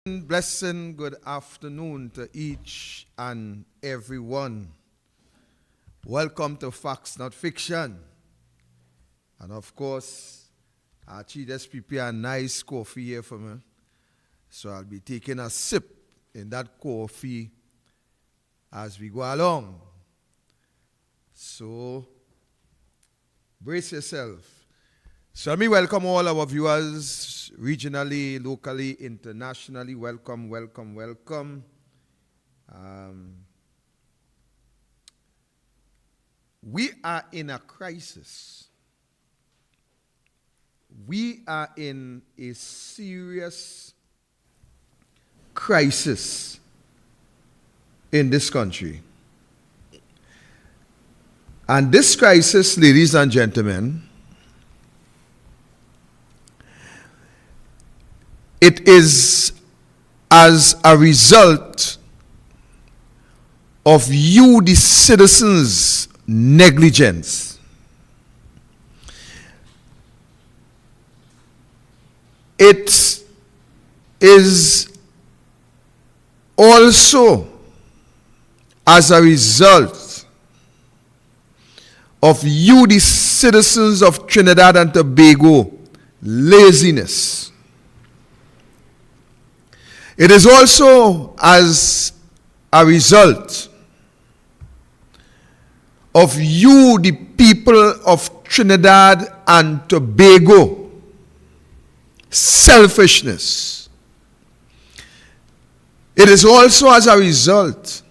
Blessing, good afternoon to each and everyone. Welcome to Facts Not Fiction. And of course, our chief just prepared a nice coffee here for me. So I'll be taking a sip in that coffee as we go along. So, brace yourself. So let me welcome all our viewers, regionally, locally, internationally. Welcome, welcome, welcome. We are in a crisis. We are in a serious crisis in this country. And this crisis, ladies and gentlemen, it is as a result of you, the citizens' negligence. It is also as a result of you, the citizens of Trinidad and Tobago, laziness. It is also as a result of you, the people of Trinidad and Tobago, selfishness. It is also as a result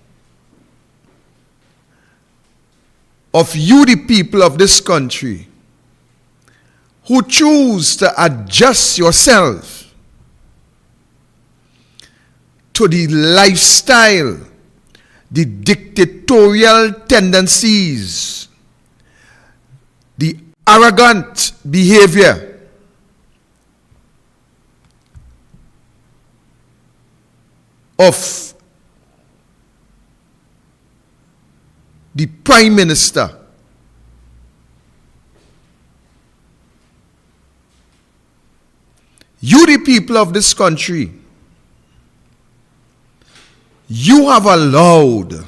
of you, the people of this country, who choose to adjust yourself to the lifestyle, the dictatorial tendencies, the arrogant behavior of the Prime Minister. You, the people of this country, you have allowed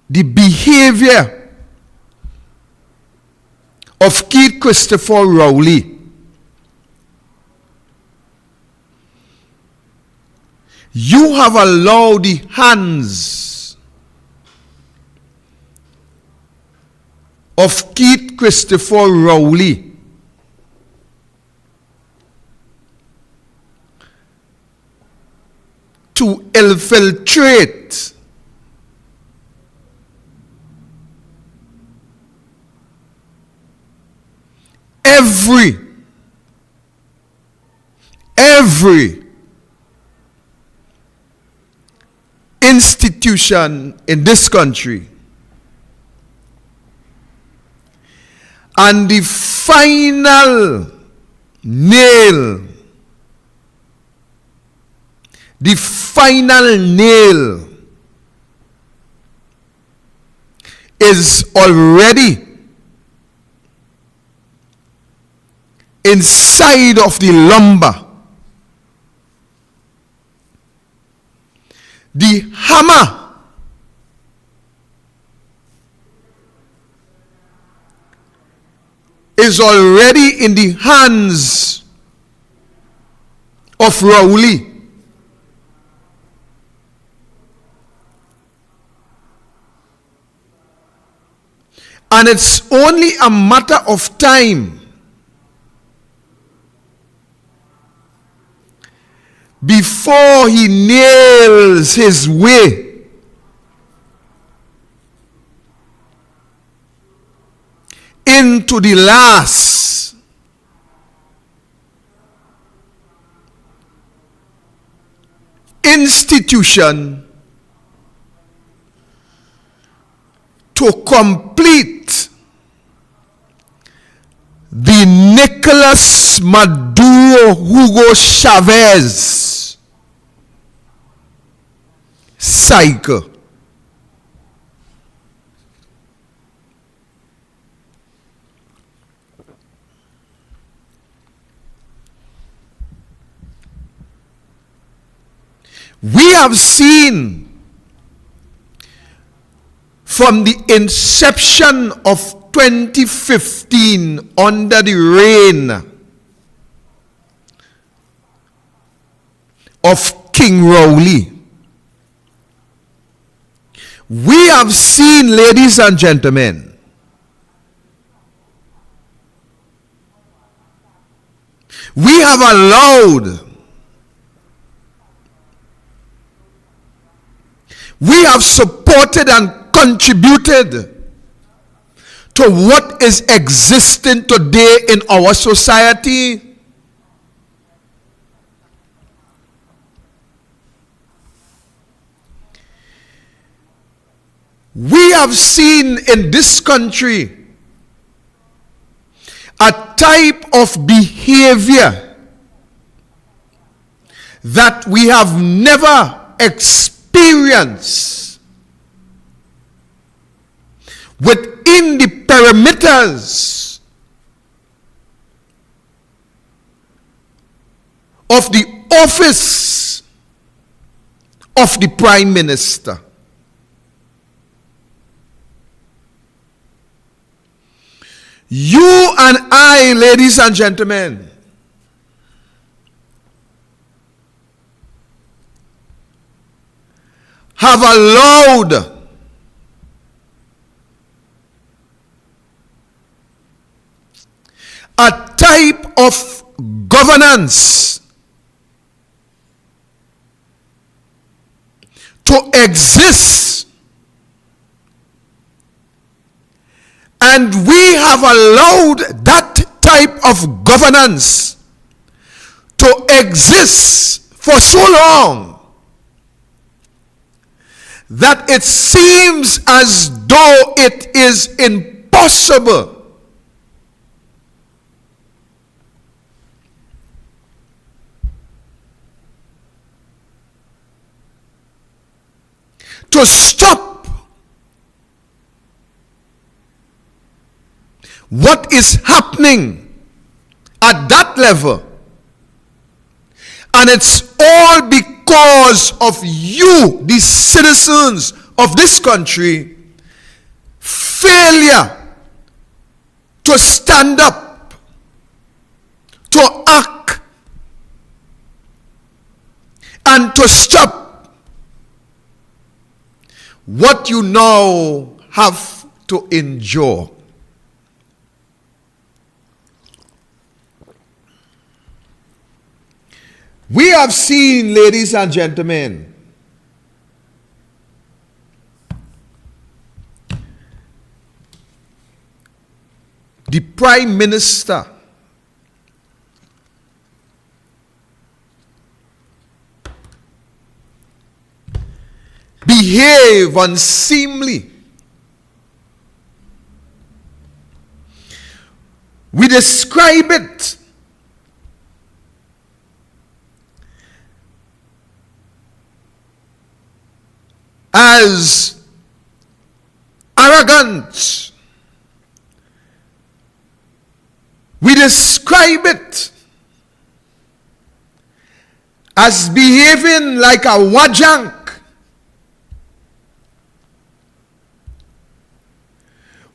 the behavior of Keith Christopher Rowley. You have allowed the hands of Keith Christopher Rowley to infiltrate every institution in this country. And the final nail is already inside of the lumber. The hammer is already in the hands of Rowley. And it's only a matter of time before he nails his way into the last institution to complete the Nicolas Maduro Hugo Chavez cycle. We have seen from the inception of 2015 under the reign of King Rowley, we have seen, ladies and gentlemen, we have allowed, we have supported and contributed to what is existing today in our society. We have seen in this country a type of behavior that we have never experienced within the perimeters of the office of the Prime Minister. You and I, ladies and gentlemen, have allowed a type of governance to exist, and we have allowed that type of governance to exist for so long that it seems as though it is impossible to stop what is happening at that level. And it's all because of you, the citizens of this country, failure to stand up, to act, and to stop what you now have to endure. We have seen, ladies and gentlemen, the Prime Minister behave unseemly. We describe it as arrogant. We describe it as behaving like a wajang.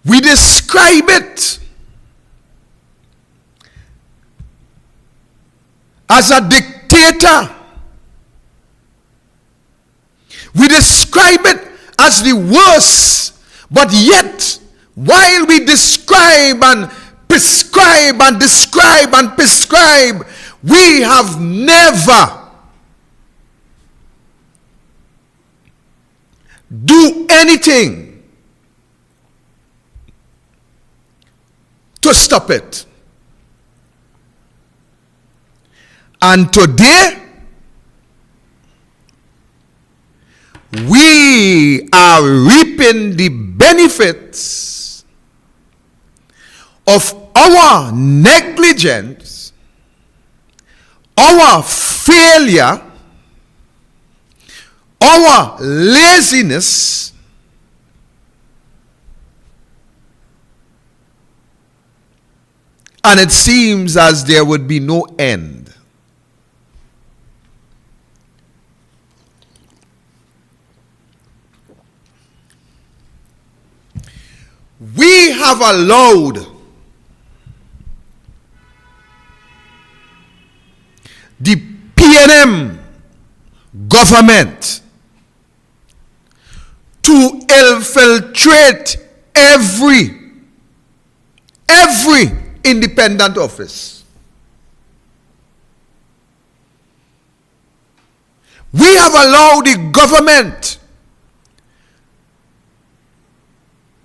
We describe it as a dictator. We describe it as the worst, but yet, while we describe and prescribe and describe and prescribe, we have never do anything to stop it. And today, we are reaping the benefits of our negligence, our failure, our laziness, and it seems as there would be no end have allowed the PNM government to infiltrate every independent office. We have allowed the government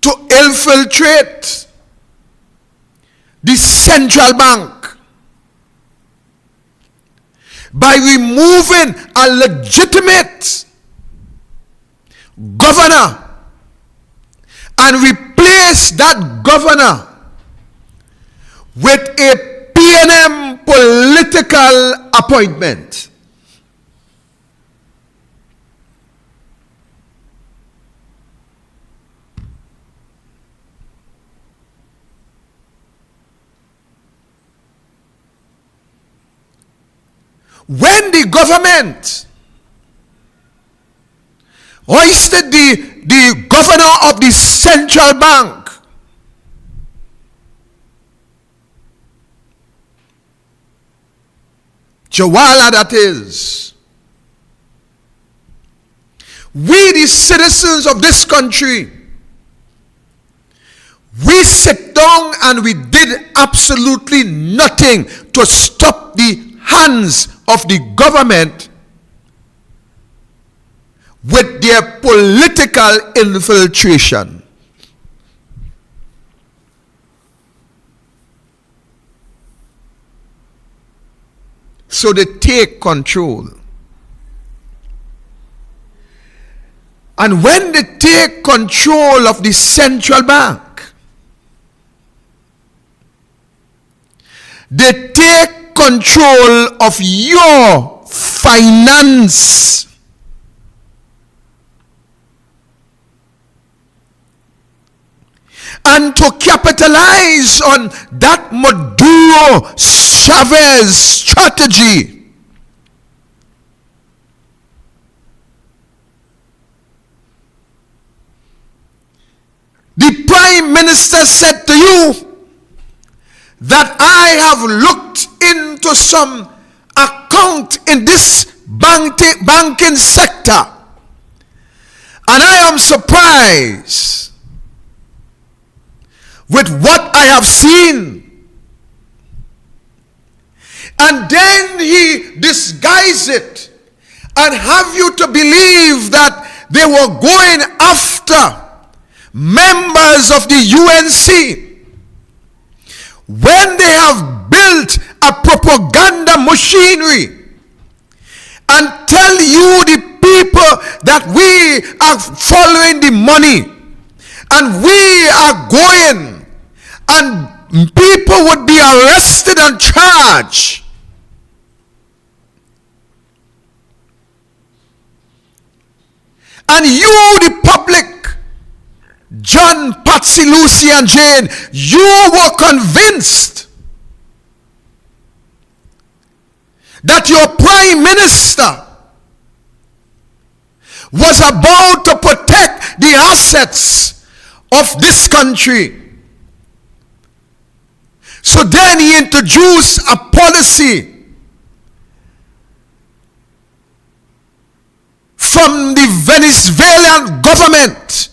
to infiltrate the central bank by removing a legitimate governor and replace that governor with a PNM political appointment. When the government hoisted the governor of the central bank, Jawala that is, we the citizens of this country, we sit down and we did absolutely nothing to stop the hands of the government with their political infiltration. So they take control. And when they take control of the central bank, they take control of your finance. And to capitalize on that Maduro Chavez strategy, the Prime Minister said to you that I have looked into some account in this banking sector, and I am surprised with what I have seen. And then he disguised it and have you to believe that they were going after members of the UNC, when they have built a propaganda machinery and tell you the people that we are following the money and we are going, and people would be arrested and charged. And you, the public, John, Patsy, Lucy, and Jane, you were convinced that your Prime Minister was about to protect the assets of this country. So then he introduced a policy from the Venezuelan government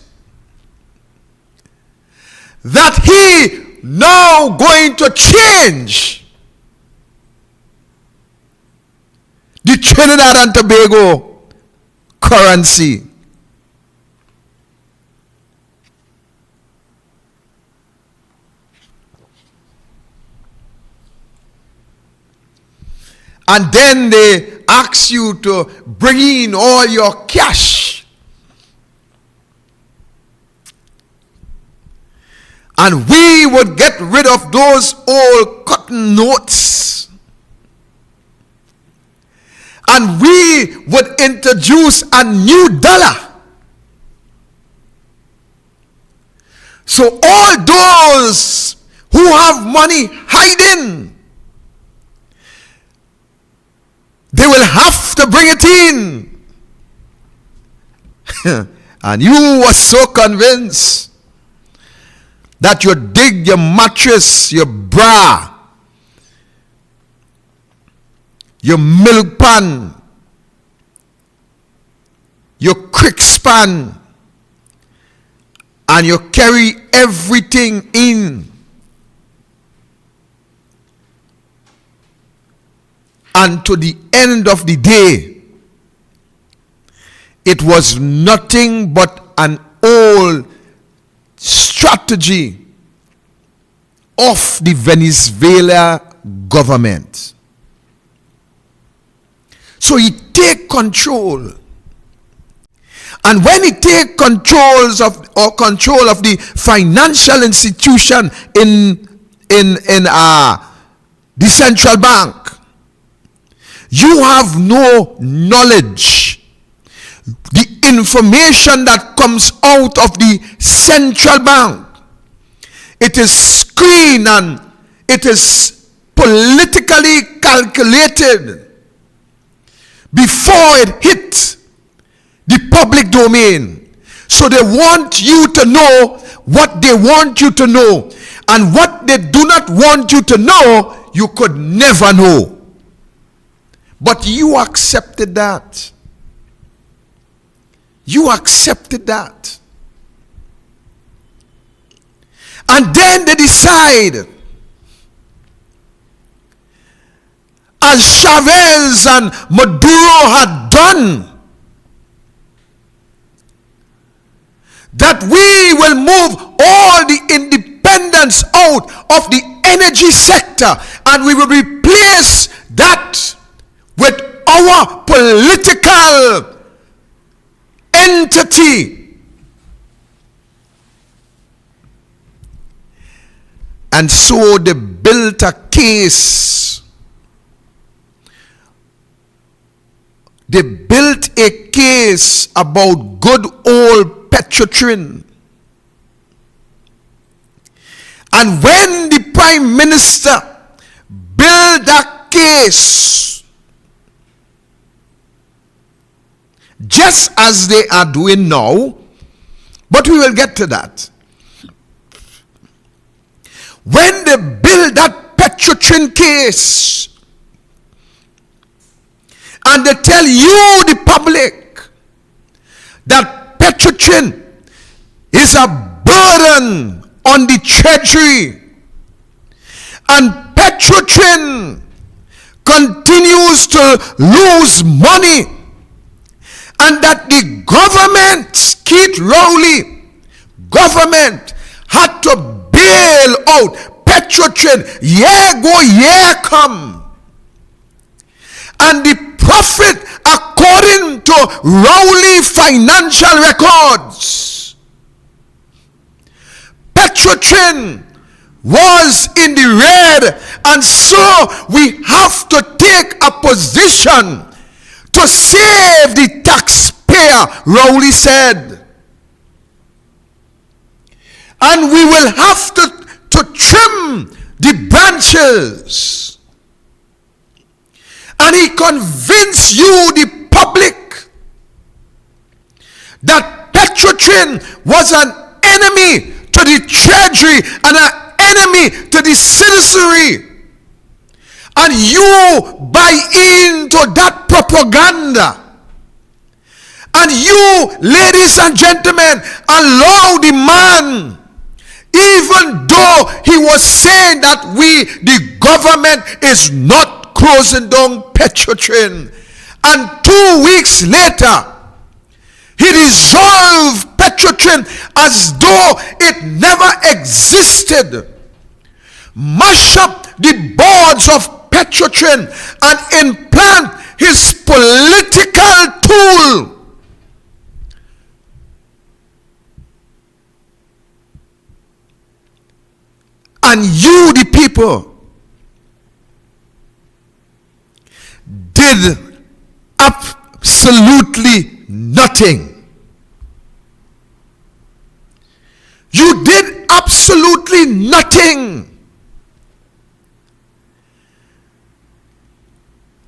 that he now going to change the Trinidad and Tobago currency. And then they ask you to bring in all your cash. And we would get rid of those old cotton notes. And we would introduce a new dollar. So all those who have money hiding, they will have to bring it in. And you were so convinced that you dig your mattress, your bra, your milk pan, your crick span, and you carry everything in. And to the end of the day, it was nothing but an old strategy of the Venezuela government. So he take control. And when he take control of the financial institution in the central bank, you have no knowledge. The information that comes out of the central bank, it is screened and it is politically calculated before it hits the public domain. So they want you to know what they want you to know, and what they do not want you to know, you could never know. But you accepted that. You accepted that. And then they decide, as Chavez and Maduro had done, that we will move all the independence out of the energy sector, and we will replace that with our political entity. And so they built a case. They built a case about good old Petrotrin. And when the Prime Minister built that case, just as they are doing now, but we will get to that. When they build that Petrotrin case, and they tell you, the public, that Petrotrin is a burden on the treasury, and Petrotrin continues to lose money, and that the government, Keith Rowley government, had to bail out Petrotrin, year go, year come. And the profit, according to Rowley financial records, Petrotrin was in the red, and so we have to take a position to save the taxpayer, Rowley said. And we will have to trim the branches. And he convinced you, the public, that Petrotrin was an enemy to the treasury and an enemy to the citizenry. And you buy into that propaganda. And you, ladies and gentlemen, allow the man, even though he was saying that we, the government, is not closing down Petrotrin. And 2 weeks later, he dissolved Petrotrin as though it never existed. Mash up the boards of Petrotrin and implant his political tool. And you, the people, did absolutely nothing. You did absolutely nothing.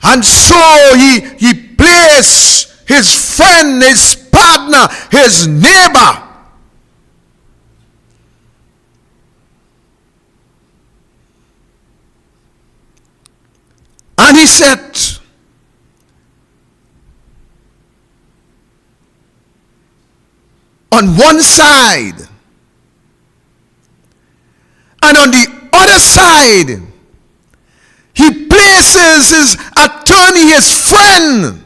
And so he placed his friend, his partner, his neighbor And he said, on one side and on the other side, he places his attorney, his friend,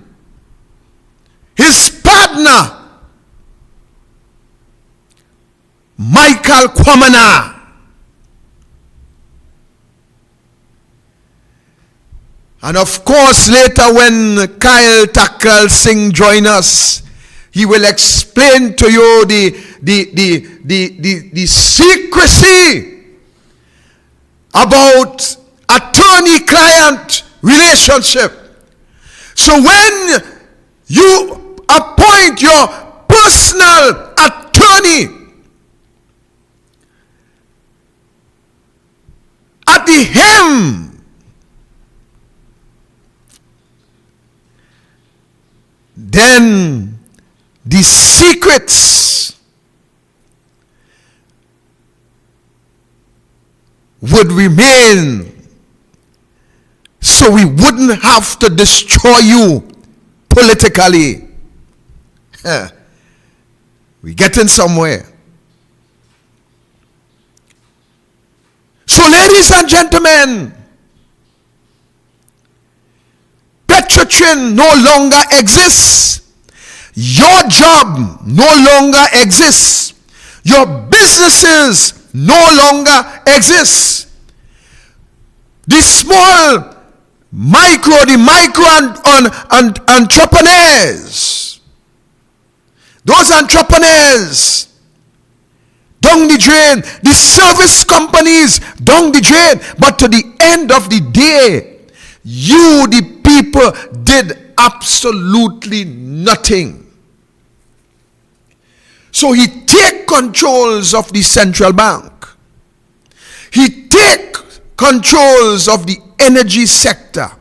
his partner, Michael Kwamana. And of course, later when Kiel Tacklalsingh join us, he will explain to you the secrecy about attorney-client relationship. So when you appoint your personal attorney at the helm, then the secrets would remain, so we wouldn't have to destroy you politically. We're getting somewhere. So, ladies and gentlemen, Petrotrin no longer exists. Your job no longer exists. Your businesses no longer exist. The small, micro entrepreneurs, those entrepreneurs, down the drain. The service companies, down the drain. But to the end of the day, you, the people, did absolutely nothing. So he take controls of the central bank. He take controls of the energy sector.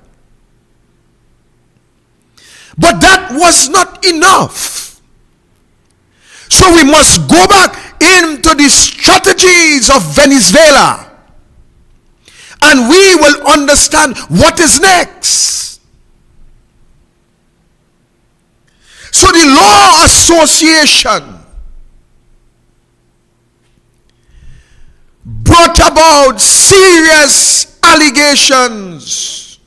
But that was not enough. So we must go back into the strategies of Venezuela, and we will understand what is next. So the Law Association brought about serious allegations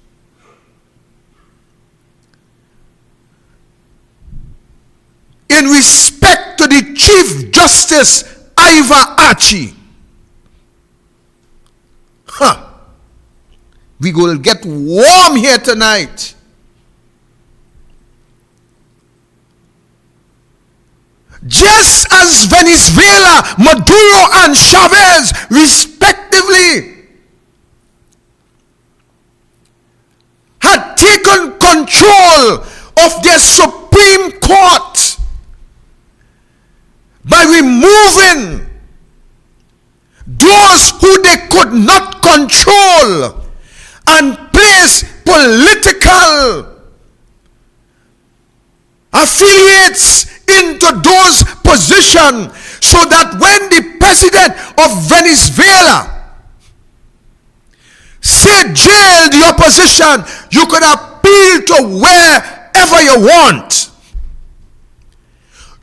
in respect to the Chief Justice Iva Archie. We will get warm here tonight. Just as Venezuela, Maduro and Chavez, respectively, had taken control of their Supreme Court by removing those who they could not control and place political affiliates into those positions, so that when the president of Venezuela said jail the opposition, you could appeal to wherever you want.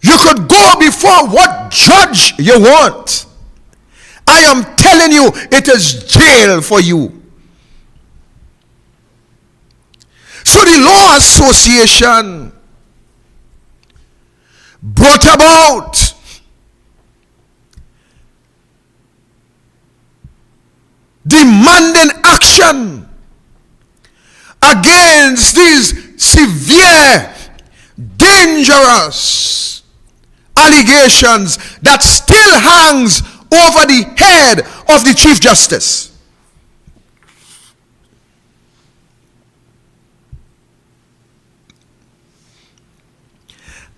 You could go before what judge you want. I am telling you, it is jail for you. So the Law Association brought about demanding action against these severe, dangerous allegations that still hangs over the head of the Chief Justice.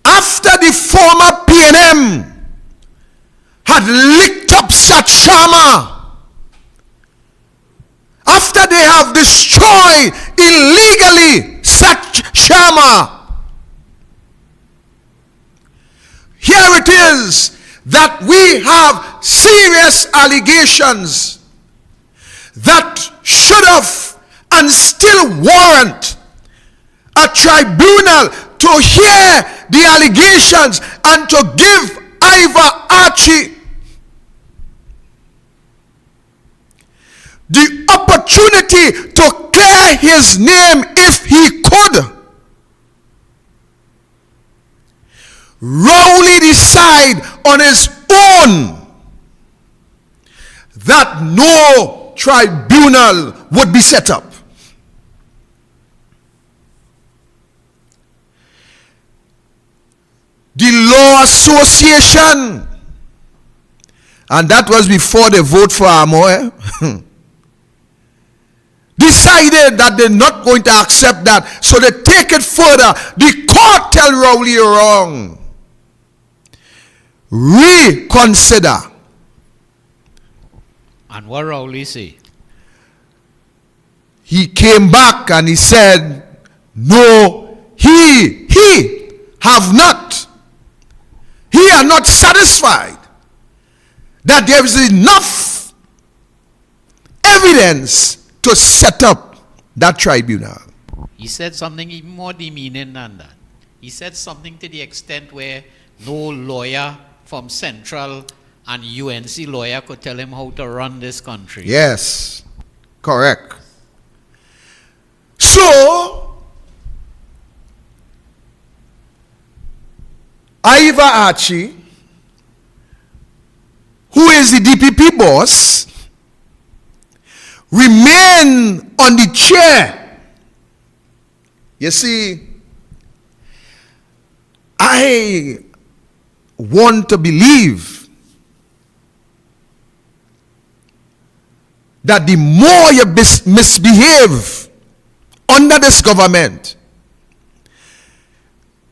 After the former PNM had licked up Sat Sharma, after they have destroyed illegally Sat Sharma, here it is that we have serious allegations that should have and still warrant a tribunal to hear the allegations and to give Ivor Archie the opportunity to clear his name if he could. Rowley decide on his own that no tribunal would be set up. The Law Association, and that was before the vote for Amoy, decided that they're not going to accept that, so they take it further. The court tell Rowley you're wrong. Reconsider. And what Rowley say? He came back and he said, no, he have not. He are not satisfied that there is enough evidence to set up that tribunal. He said something even more demeaning than that. He said something to the extent where no lawyer from Central and UNC lawyer could tell him how to run this country. Yes, correct. So, Ivor Archie, who is the DPP boss, remain on the chair. You see, I want to believe that the more you misbehave under this government,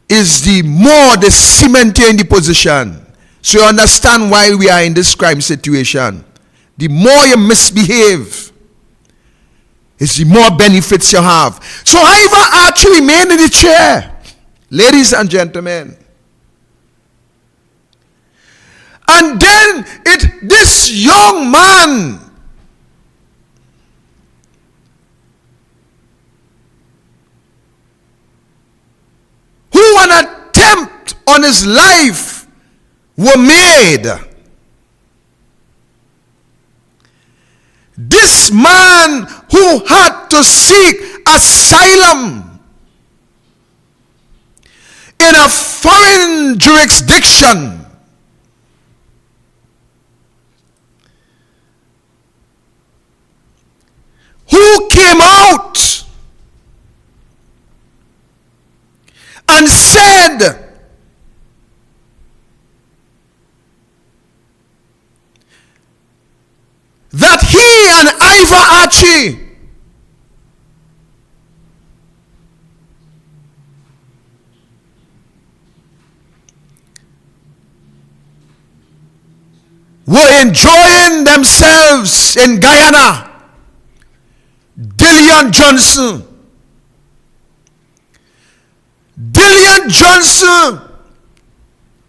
is the more they cement you in the position. So you understand why we are in this crime situation. The more you misbehave, is the more benefits you have. So Ivor Archie remained in the chair, ladies and gentlemen. And then this young man who an attempt on his life were made. This man who had to seek asylum in a foreign jurisdiction, who came out and said that he and Ivor Archie were enjoying themselves in Guyana. Dillian Johnson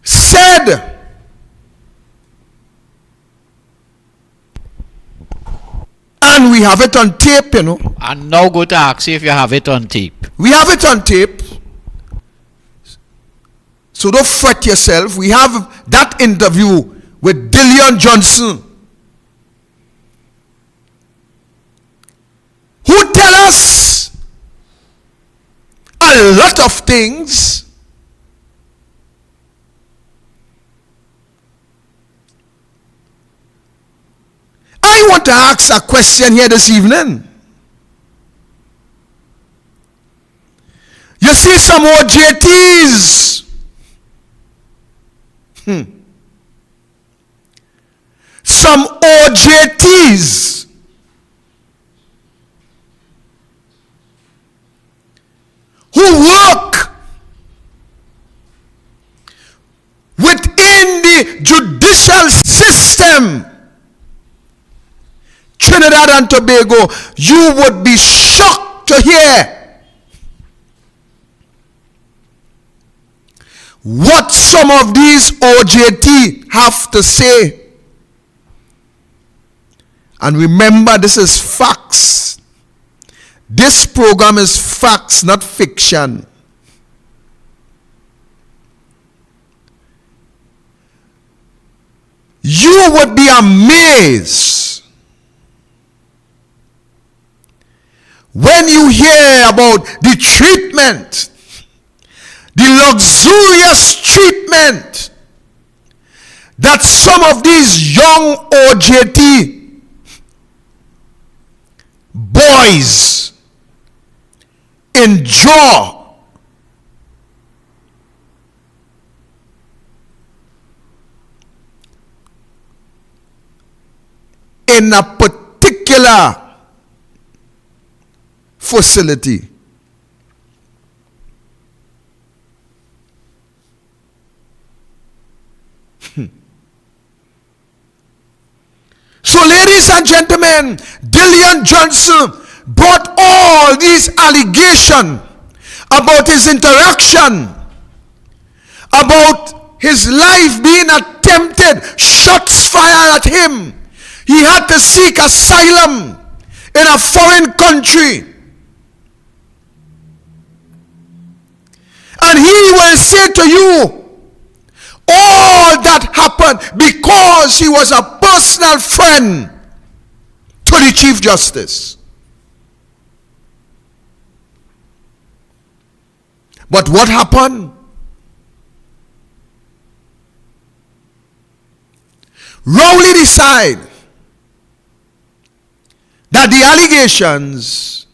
said and we have it on tape, you know. And now go to ask you if you have it on tape. We have it on tape. So don't fret yourself. We have that interview with Dillian Johnson, who tell us a lot of things. I want to ask a question here this evening. You see some OJTs. Some OJTs who work within the judicial system, Trinidad and Tobago, you would be shocked to hear what some of these OJT have to say. And remember, this is facts. This program is facts, not fiction. You would be amazed when you hear about the treatment, the luxurious treatment that some of these young OJT boys enjoy in a particular facility. So, ladies and gentlemen, Dillian Johnson brought all these allegations about his interaction, about his life being attempted, shots fired at him. He had to seek asylum in a foreign country. And he will say to you, all that happened because he was a personal friend to the Chief Justice. But what happened? Rowley decided that the allegations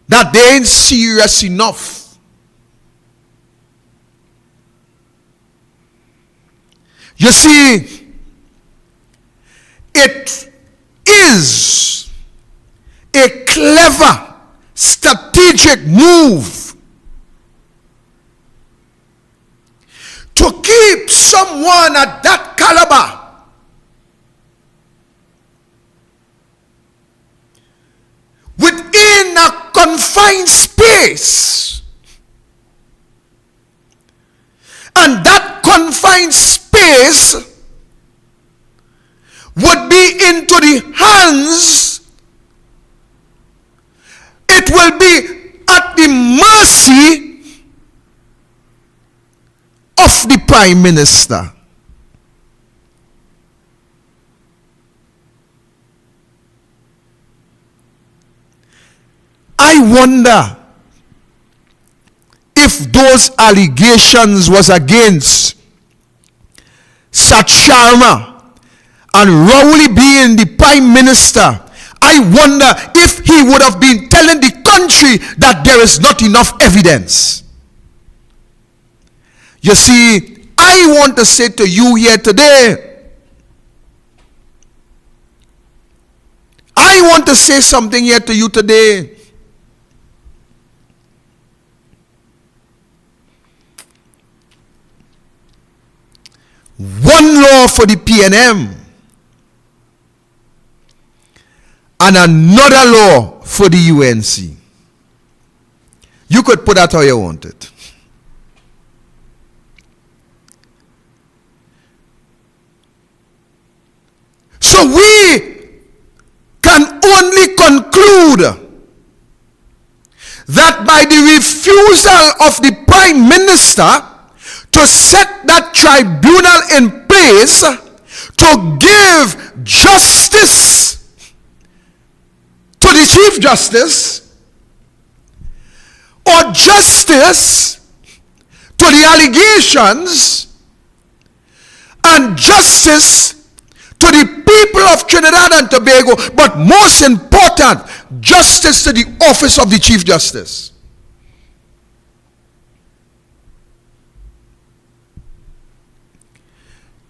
that they ain't serious enough. You see, it is a clever, strategic move to keep someone at that caliber within a confined space. And that confined space would be into the hands, it will be at the mercy of the Prime Minister. I wonder if those allegations was against Sat Sharma and Rowley being the Prime Minister, I wonder if he would have been telling the country that there is not enough evidence. You see, I want to say to you here today, I want to say something here to you today. One law for the PNM and another law for the UNC. You could put that how you want it. So we can only conclude that by the refusal of the Prime Minister to set that tribunal in place to give justice to the Chief Justice, or justice to the allegations, and justice to the people of Trinidad and Tobago, but most important, justice to the office of the Chief Justice.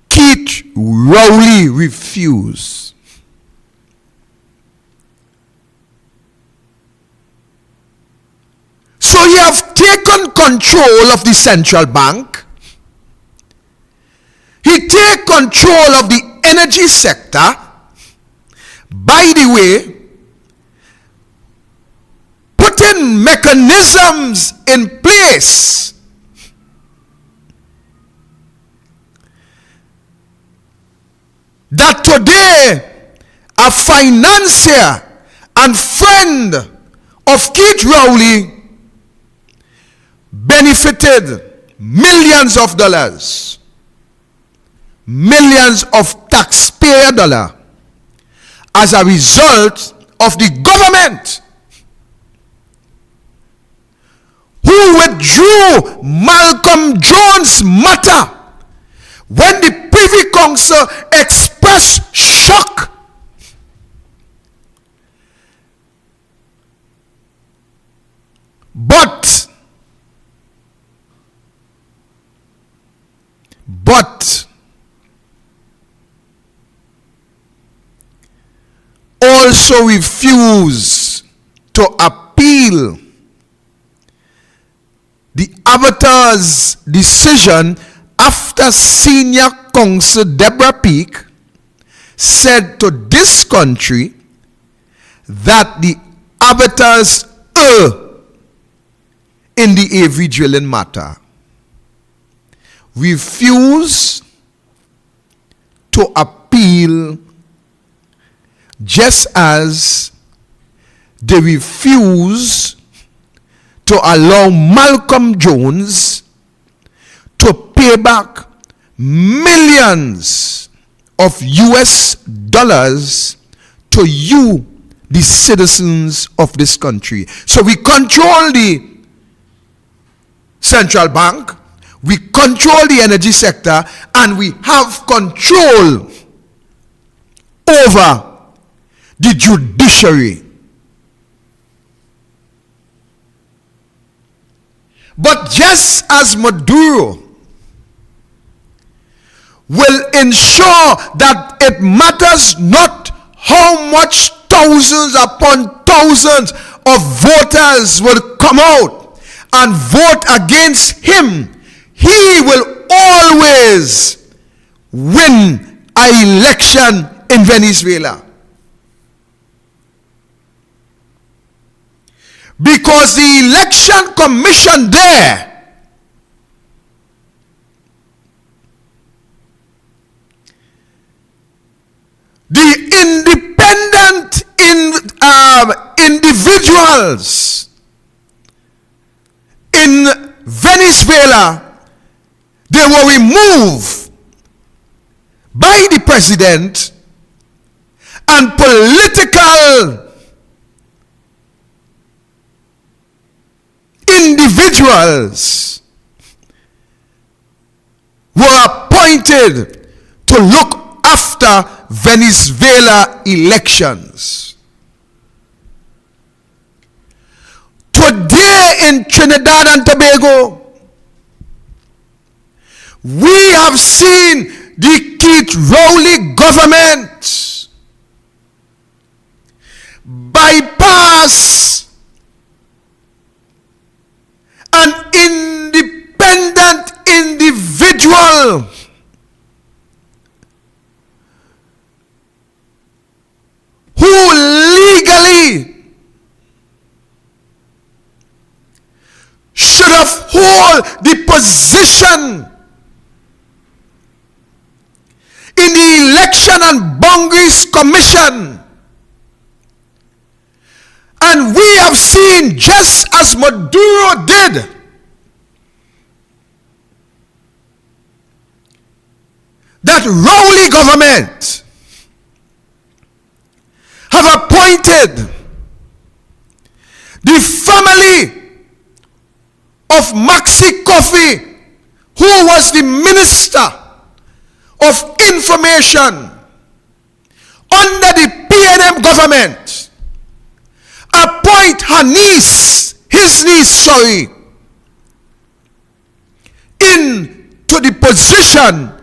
Keith Rowley refused. So you have taken control of the central bank. He take control of the energy sector. By the way, putting mechanisms in place that today a financier and friend of Keith Rowley benefited millions of dollars, millions of taxpayer dollars as a result of the government who withdrew Malcolm Jones' matter when the Privy Council expressed shock. But also refuse to appeal the arbiter's decision after senior counsel Deborah Peake said to this country that the arbiters err in the Avery drilling matter. Refuse to appeal, just as they refuse to allow Malcolm Jones to pay back millions of US dollars to you, the citizens of this country. So we control the central bank, we control the energy sector, and we have control over the judiciary. But just as Maduro will ensure that it matters not how much thousands upon thousands of voters will come out and vote against him, he will always win an election in Venezuela. Because the election commission there the independent individuals in Venezuela, they were removed by the president, and political individuals were appointed to look after Venezuela elections. Today in Trinidad and Tobago, we have seen the Keith Rowley government bypass an independent individual who legally should have held the position in the Election and Boundaries Commission. And we have seen, just as Maduro did, that Rowley government have appointed the family of Maxi Coffee, who was the Minister of Information under the PNM government, appoint her niece, his niece, into the position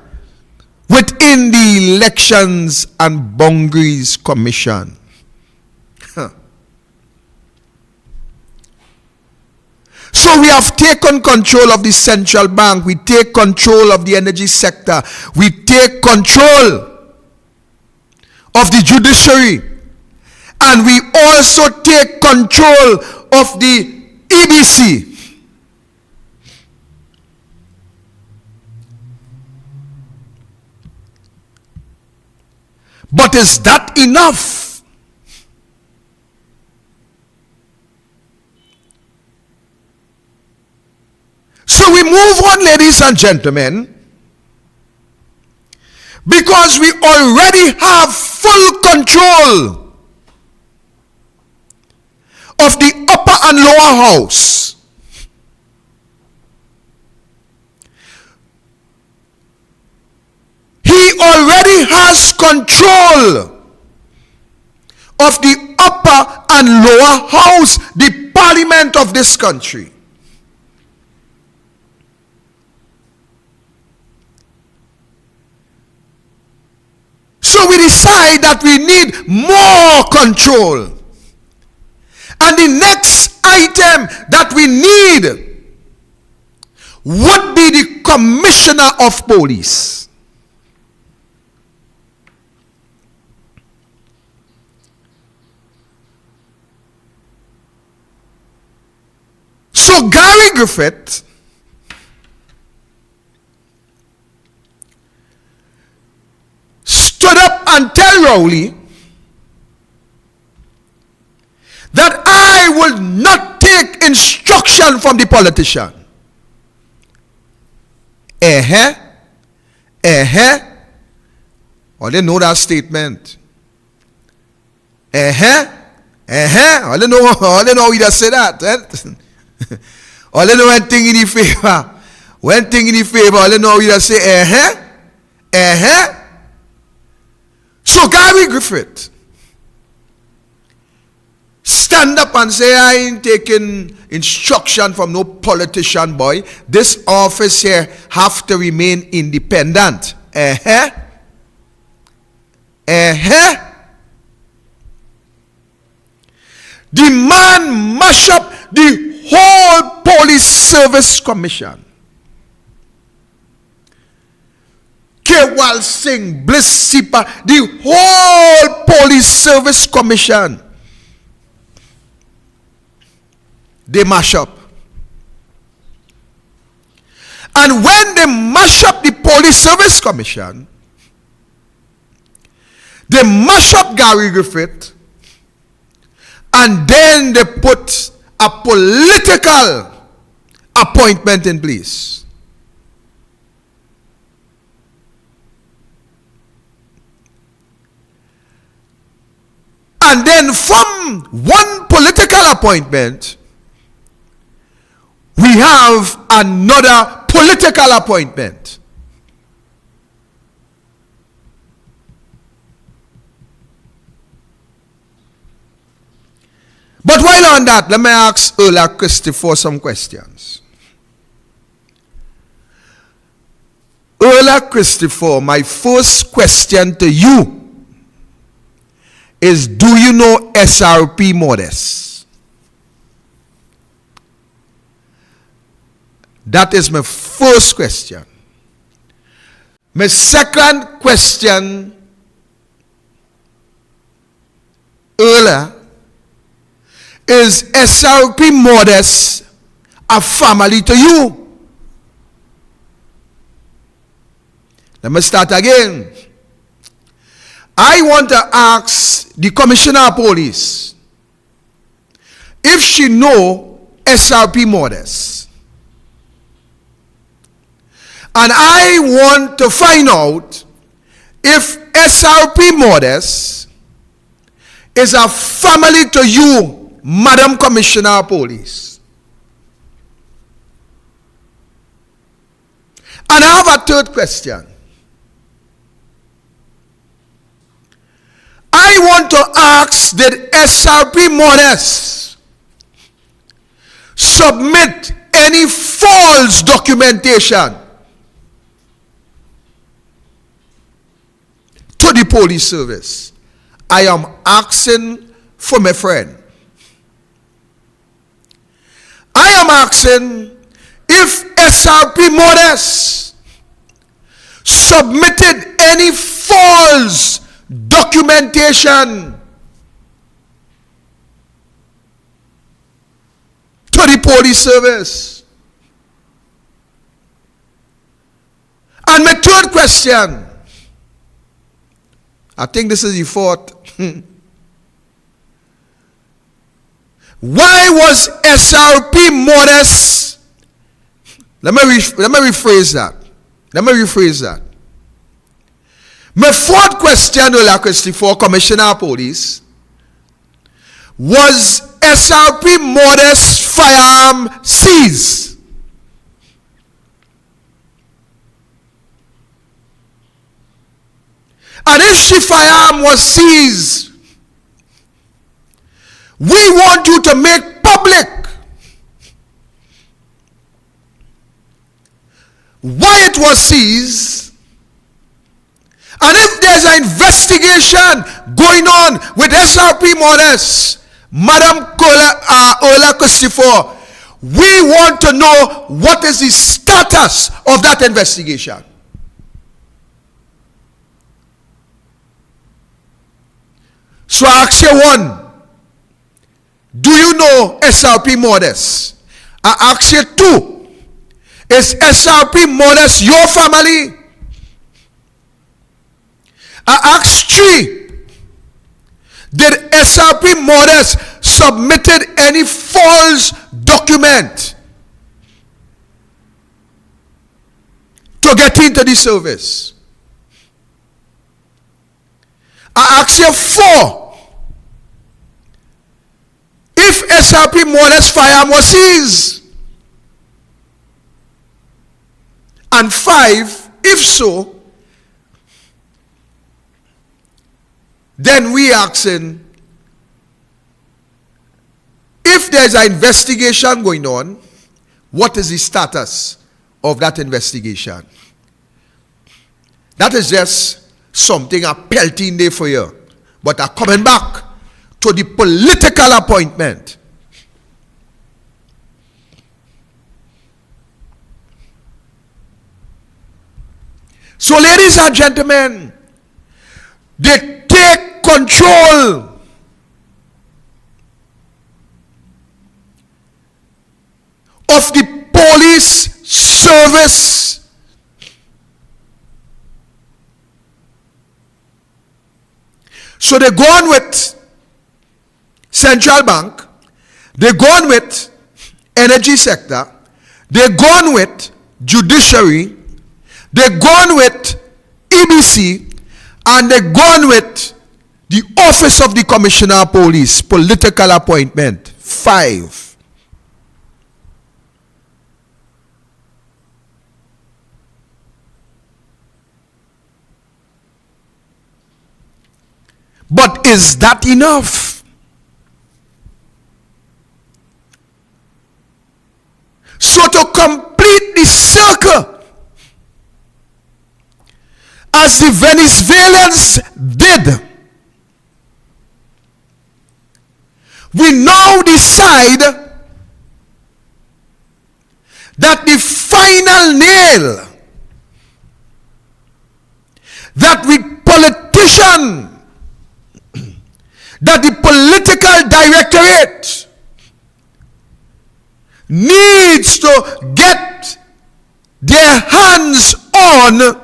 within the Elections and Boundaries Commission. So we have taken control of the central bank, we take control of the energy sector, we take control of the judiciary, and we also take control of the EBC. But is that enough? So we move on, ladies and gentlemen, because we already have full control of the upper and lower house. He already has control of the upper and lower house, the parliament of this country. So we decide that we need more control. And the next item that we need would be the commissioner of police. So Gary Griffith stood up and tell Rowley that I will not take instruction from the politician. All they know that statement. All they know he just say that. All they know one thing in the favor. One thing in the favor, all they know he just say So Gary Griffith stand up and say, I ain't taking instruction from no politician, boy. This office here have to remain independent. The man mash up the whole police service commission. Tacklalsingh, Bliss Sipa, the whole police service commission. They mash up. And when they mash up the police service commission, they mash up Gary Griffith, and then they put a political appointment in place. And then from one political appointment, we have another political appointment. But while on that, let me ask Ola Christopher some questions. Ola Christopher, my first question to you is, do you know SRP Modest? That is my first question. My second question, Ola, is SRP Modest a family to you? Let me start again. I want to ask the Commissioner of Police if she know SRP Modest. And I want to find out if SRP Modest is a family to you, Madam Commissioner of Police. And I have a third question. I want to ask, did SRP Modest submit any false documentation to the police service? I am asking for my friend. I am asking if SRP Modest submitted any false documentation to the police service. And my third question, I think this is the fourth. Why was SRP Modest, Let me rephrase that. My fourth question, for Commissioner of Police, was SRP modest firearm seized? And if the firearm was seized, we want you to make public why it was seized, and if there's an investigation going on with SRP Modest, Madam Ola Christopher, we want to know what is the status of that investigation. So I ask you one, do you know SRP Modest? I ask you two, is SRP Modest your family? I ask three, did SRP Modest submitted any false document to get into the service? I ask you four, if SRP Modest firearm was seized, and five, if so, then we asking, if there's an investigation going on, what is the status of that investigation? That is just something a pelting day for you. But I'm coming back to the political appointment. So ladies and gentlemen, they take control of the police service. So they go on with central bank, they go on with energy sector, they go on with judiciary, they go on with EBC, and they go on with the office of the Commissioner of Police, political appointment. 5. But is that enough? So to complete the circle, as the Venezuelans did, we now decide that the final nail, that we politician, that the political directorate needs to get their hands on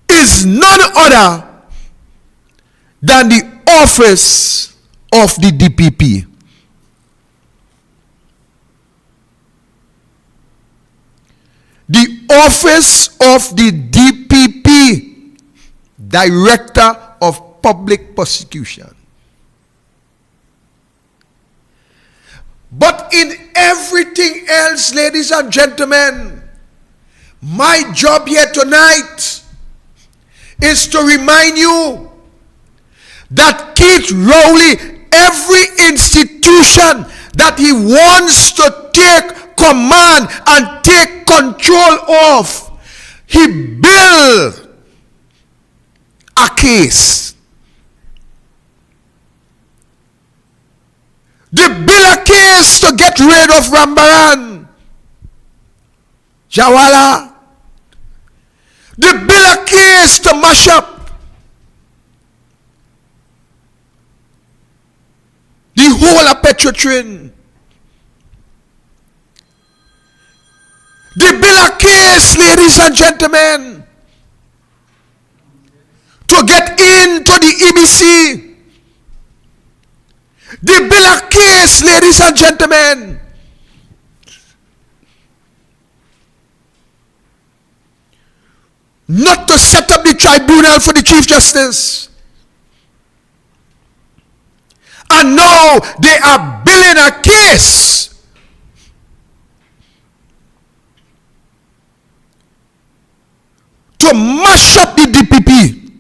is none other than the office of the DPP. The office of the DPP, Director of Public Prosecution. But in everything else, ladies and gentlemen, my job here tonight is to remind you that Keith Rowley, every institution that he wants to take command and take control of, he built a case. They built a case to get rid of Rambaran, Jawala. They built a case to mash up the whole of Petrotrin. They built a case, ladies and gentlemen, to get into the EBC. They built a case, ladies and gentlemen, not to set up the tribunal for the Chief Justice. And now they are building a case to mash up the DPP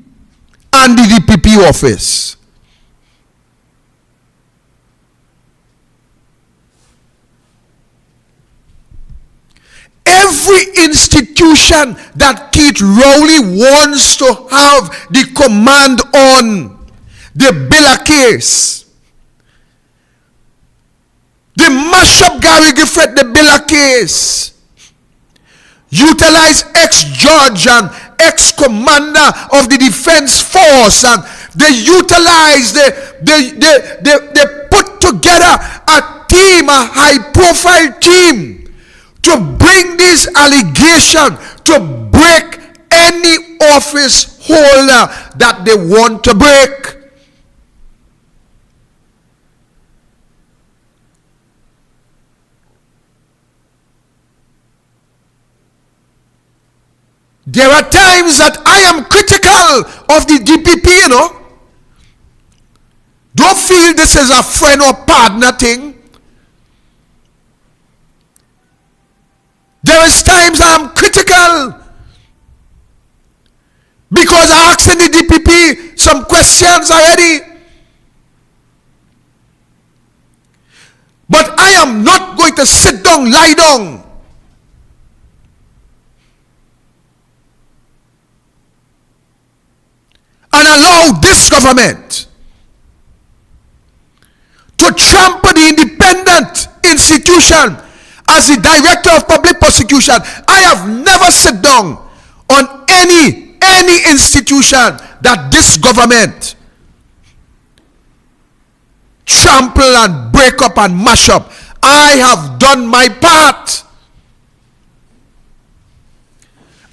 and the DPP office. Every institution that Keith Rowley wants to have the command on, they build a case. They mash up Gary Gifford, they build a case. Utilize ex-judge and ex-commander of the defense force, and they utilize, they put together a team, a high-profile team, to bring this allegation to break any office holder that they want to break. There are times that I am critical of the DPP, you know. Don't feel this is a friend or partner thing. There is times I am critical because I asked the DPP some questions already. But I am not going to sit down, lie down, and allow this government to trample the independent institution. As the director of public prosecution, I have never sat down on any institution that this government trample and break up and mash up. I have done my part.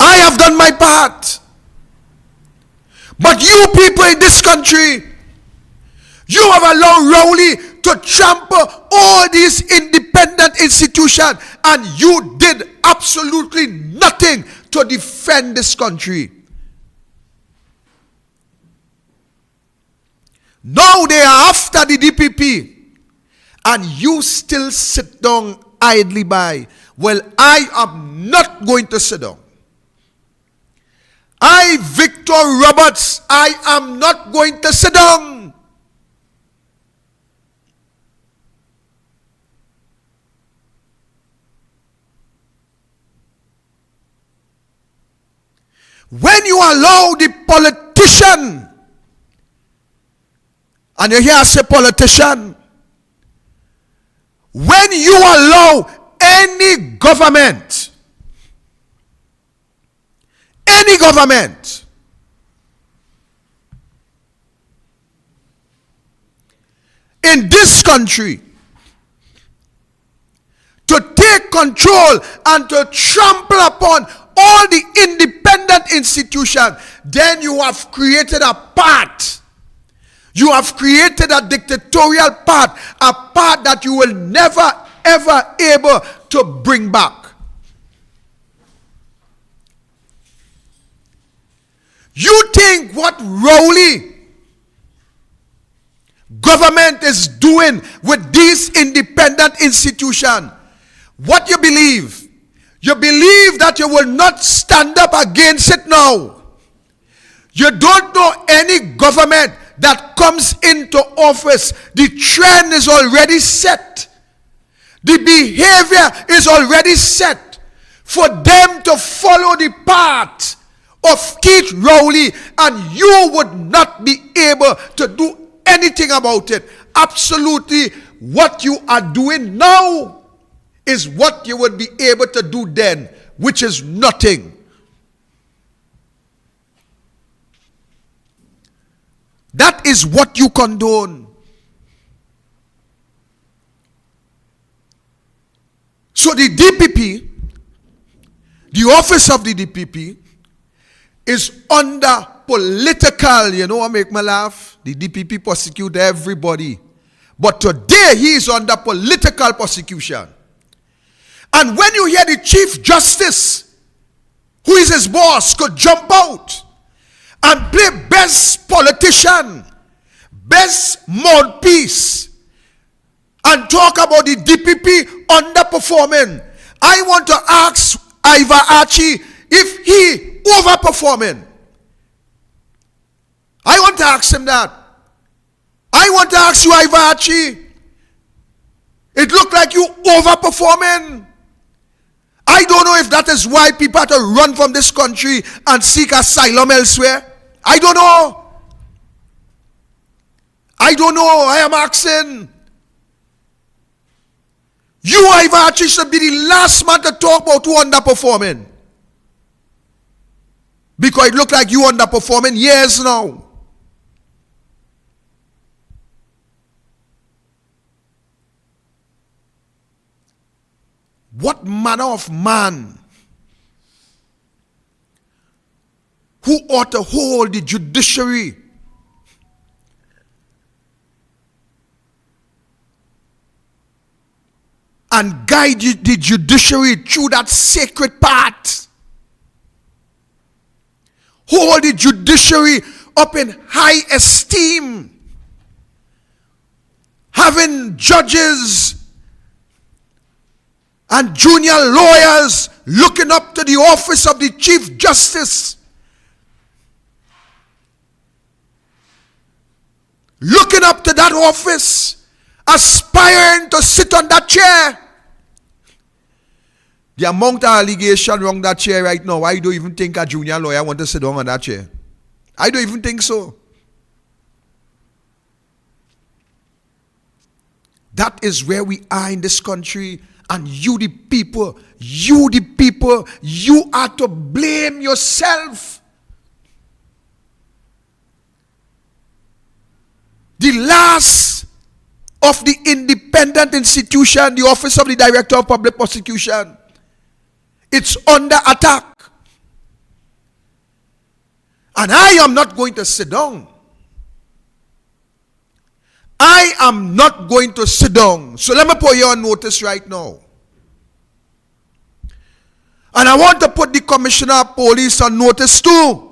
I have done my part. But you people in this country, you have allowed Rowley to trample all these independent institutions, and you did absolutely nothing to defend this country. Now they are after the DPP, and you still sit down idly by. Well, I am not going to sit down. I, Victor Roberts, I am not going to sit down. When you allow the politician, and you hear I say politician, when you allow any government in this country to take control and to trample upon all the independent institutions, then you have created a path. You have created a dictatorial path, a path that you will never ever able to bring back. You think what Rowley government is doing with these independent institutions, what you believe? You believe that you will not stand up against it now. You don't know any government that comes into office. The trend is already set. The behavior is already set for them to follow the path of Keith Rowley, and you would not be able to do anything about it. Absolutely, what you are doing now is what you would be able to do then, which is nothing. That is what you condone. So the DPP, the office of the DPP, is under political, you know what make me laugh? The DPP prosecute everybody. But today he is under political prosecution. And when you hear the Chief Justice who is his boss, could jump out and play best politician, best mouthpiece, and talk about the DPP underperforming. I want to ask Ivor Archie if he overperforming. I want to ask him that. I want to ask you, Ivor Archie. It looked like you overperforming. I don't know if that is why people have to run from this country and seek asylum elsewhere. I don't know. I don't know. I am asking. You, Ivor Archie, should be the last man to talk about who underperforming. Because it looked like you underperforming years now. What manner of man who ought to hold the judiciary and guide the judiciary through that sacred path? Hold the judiciary up in high esteem, having judges and junior lawyers looking up to the office of the Chief Justice, looking up to that office, aspiring to sit on that chair. The amount of allegation around that chair right now, I don't even think a junior lawyer wants to sit down on that chair. I don't even think so. That is where we are in this country. And you the people, you are to blame yourself. The last of the independent institution, the Office of the Director of Public Prosecution, it's under attack. And I am not going to sit down. I am not going to sit down. So let me put you on notice right now. And I want to put the Commissioner of Police on notice too.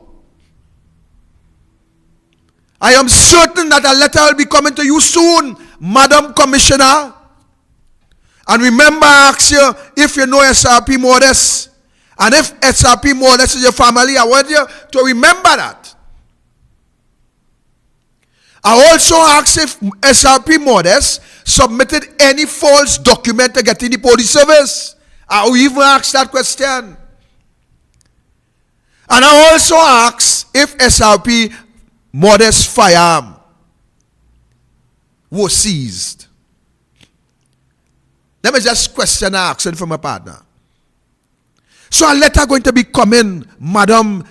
I am certain that a letter will be coming to you soon, Madam Commissioner. And remember, I ask you if you know SRP Modest. And if SRP Modest is your family, I want you to remember that. I also asked if SRP Modest submitted any false document to get in the police service. I even asked that question. And I also asked if SRP Modest firearm was seized. Let me just question asking from my partner. So a letter going to be coming, Madam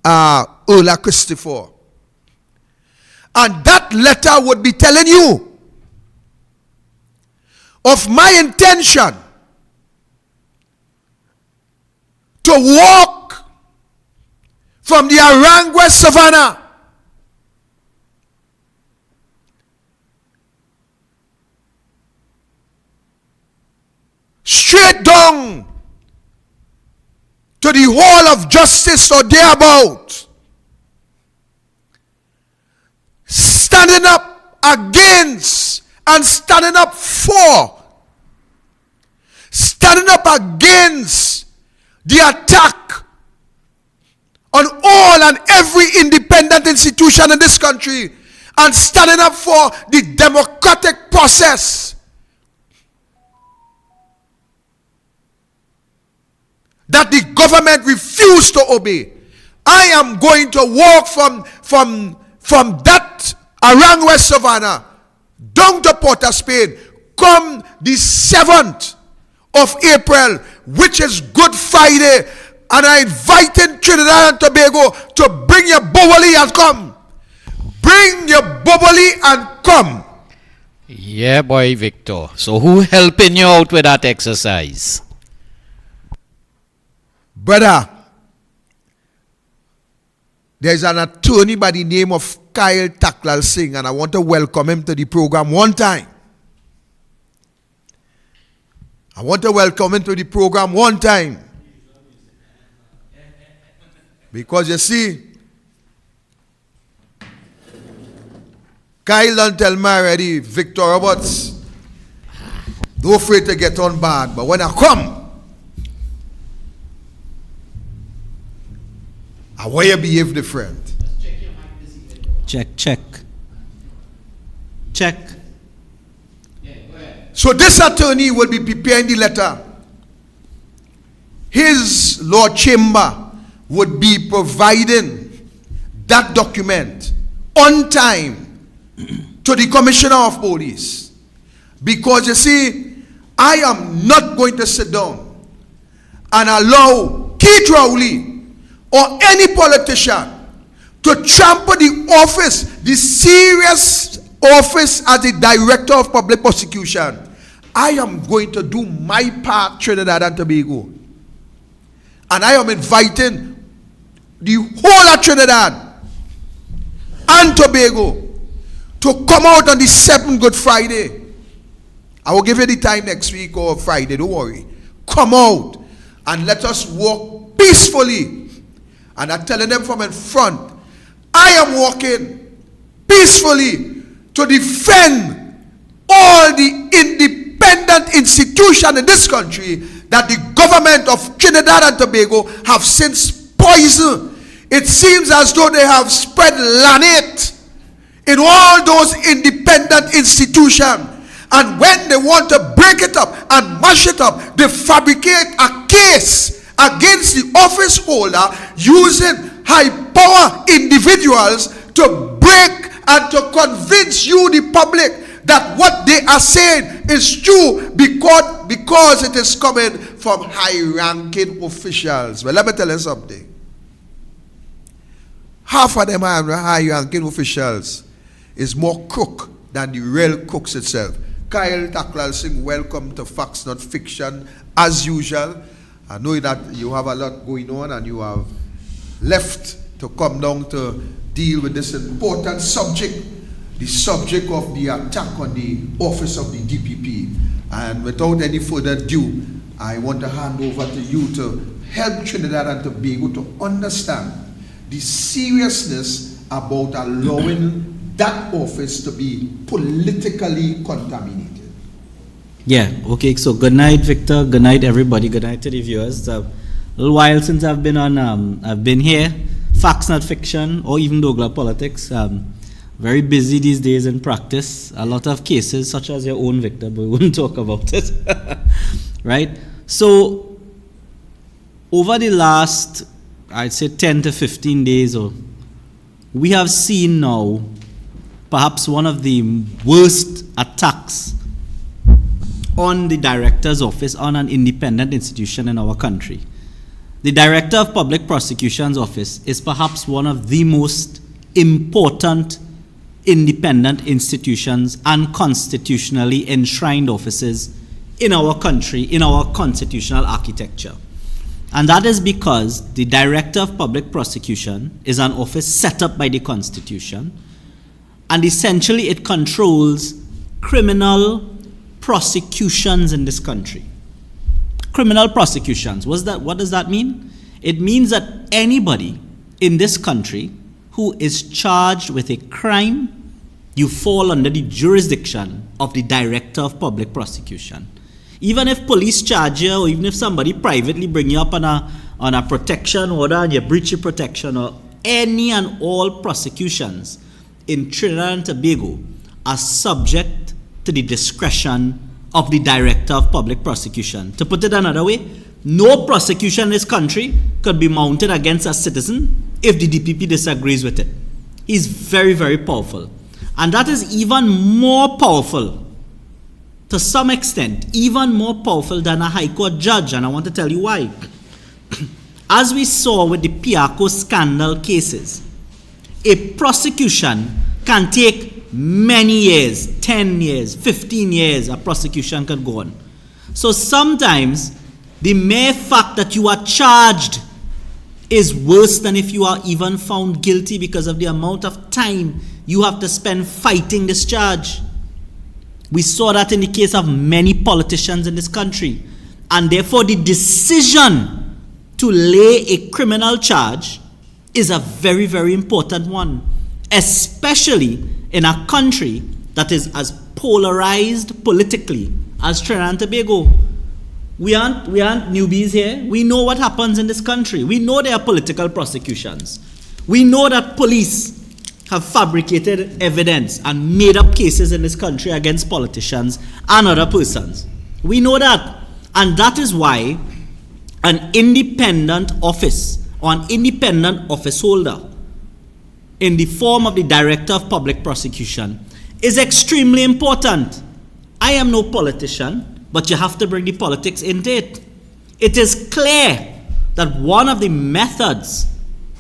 Ola Christopher. And that letter would be telling you of my intention to walk from the Arangwe Savannah straight down to the Hall of Justice or thereabout, standing up against and standing up for, standing up against the attack on all and every independent institution in this country, and standing up for the democratic process that the government refused to obey. I am going to walk from that Arangwe Savannah down to Port of Spain come the 7th of April, which is Good Friday, and I invite in Trinidad and Tobago to bring your bubbly and come. Bring your bubbly and come. Yeah, boy, Victor. So who helping you out with that exercise? Brother, there's an attorney by the name of Kiel Tacklalsingh, and I want to welcome him to the program one time. I want to welcome him to the program one time. Because you see, Kiel don't tell me already, Victor Roberts, don't afraid to get on bad, but when I come, I want you behave different. Check. Check. Yeah, go ahead. So this attorney will be preparing the letter. His law chamber would be providing that document on time to the commissioner of police. Because you see, I am not going to sit down and allow Keith Rowley or any politician to trample the office, the serious office as the director of public prosecution. I am going to do my part, Trinidad and Tobago. And I am inviting the whole of Trinidad and Tobago to come out on the 7th Good Friday. I will give you the time next week or Friday, don't worry. Come out and let us walk peacefully. And I'm telling them from in front, I am walking peacefully to defend all the independent institutions in this country that the government of Trinidad and Tobago have since poisoned. It seems as though they have spread lanet in all those independent institutions. And when they want to break it up and mash it up, they fabricate a case against the office holder using high power individuals to break and to convince you, the public, that what they are saying is true because it is coming from high-ranking officials. Well, let me tell you something. Half of them are high-ranking officials is more crook than the real crooks itself. Kiel, Tacklalsingh, welcome to Facts Not Fiction. As usual, I know that you have a lot going on and you have left to come down to deal with this important subject, the subject of the attack on the office of the DPP. And without any further ado, I want to hand over to you to help Trinidad and Tobago to understand the seriousness about allowing that office to be politically contaminated. Yeah, okay, so good night, Victor. Good night, everybody. Good night to the viewers. It's a little while since I've been on, I've been here, Facts Not Fiction, or even Douglas Politics. Very busy these days in practice. A lot of cases, such as your own, Victor, but we wouldn't talk about it. Right? So, over the last, I'd say 10 to 15 days, we have seen now perhaps one of the worst attacks on the director's office, on an independent institution in our country. The Director of Public Prosecution's office is perhaps one of the most important independent institutions and constitutionally enshrined offices in our country, in our constitutional architecture. And that is because the Director of Public Prosecution is an office set up by the Constitution, and essentially it controls criminal prosecutions in this country. Criminal prosecutions. What does that mean? It means that anybody in this country who is charged with a crime, you fall under the jurisdiction of the Director of Public Prosecution. Even if police charge you, or even if somebody privately bring you up on a protection order and you breach your protection, or any and all prosecutions in Trinidad and Tobago are subject to the discretion of the Director of Public Prosecution. To put it another way, no prosecution in this country could be mounted against a citizen if the DPP disagrees with it. He's very, very powerful. And that is even more powerful, to some extent, even more powerful than a High Court judge. And I want to tell you why. As we saw with the Piaco scandal cases, a prosecution can take many years, 10 years, 15 years, a prosecution can go on. So sometimes the mere fact that you are charged is worse than if you are even found guilty, because of the amount of time you have to spend fighting this charge. We saw that in the case of many politicians in this country. And therefore the decision to lay a criminal charge is a very, very important one, especially in a country that is as polarized politically as Trinidad and Tobago. We aren't newbies here. We know what happens in this country. We know there are political prosecutions. We know that police have fabricated evidence and made up cases in this country against politicians and other persons. We know that. And that is why an independent office or an independent office holder in the form of the Director of Public Prosecution is extremely important. I am no politician, but you have to bring the politics into it. It is clear that one of the methods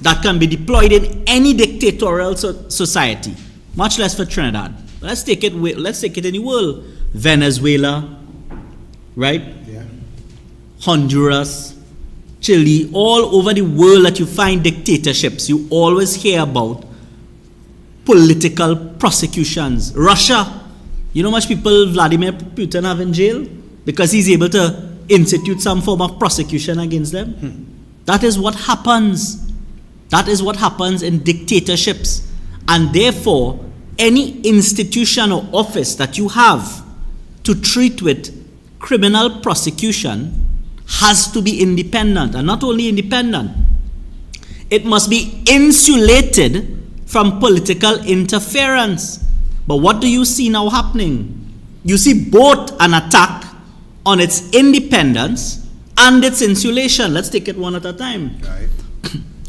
that can be deployed in any dictatorial society, much less for Trinidad. Let's take it in the world. Venezuela, right? Yeah. Honduras, Chile, all over the world that you find dictatorships, you always hear about political prosecutions. Russia, you know how much people Vladimir Putin have in jail? Because he's able to institute some form of prosecution against them. That is what happens. That is what happens in dictatorships. And therefore, any institution or office that you have to treat with criminal prosecution has to be independent. And not only independent, it must be insulated from political interference. But what do you see now happening? You see both an attack on its independence and its insulation. Let's take it one at a time. Right.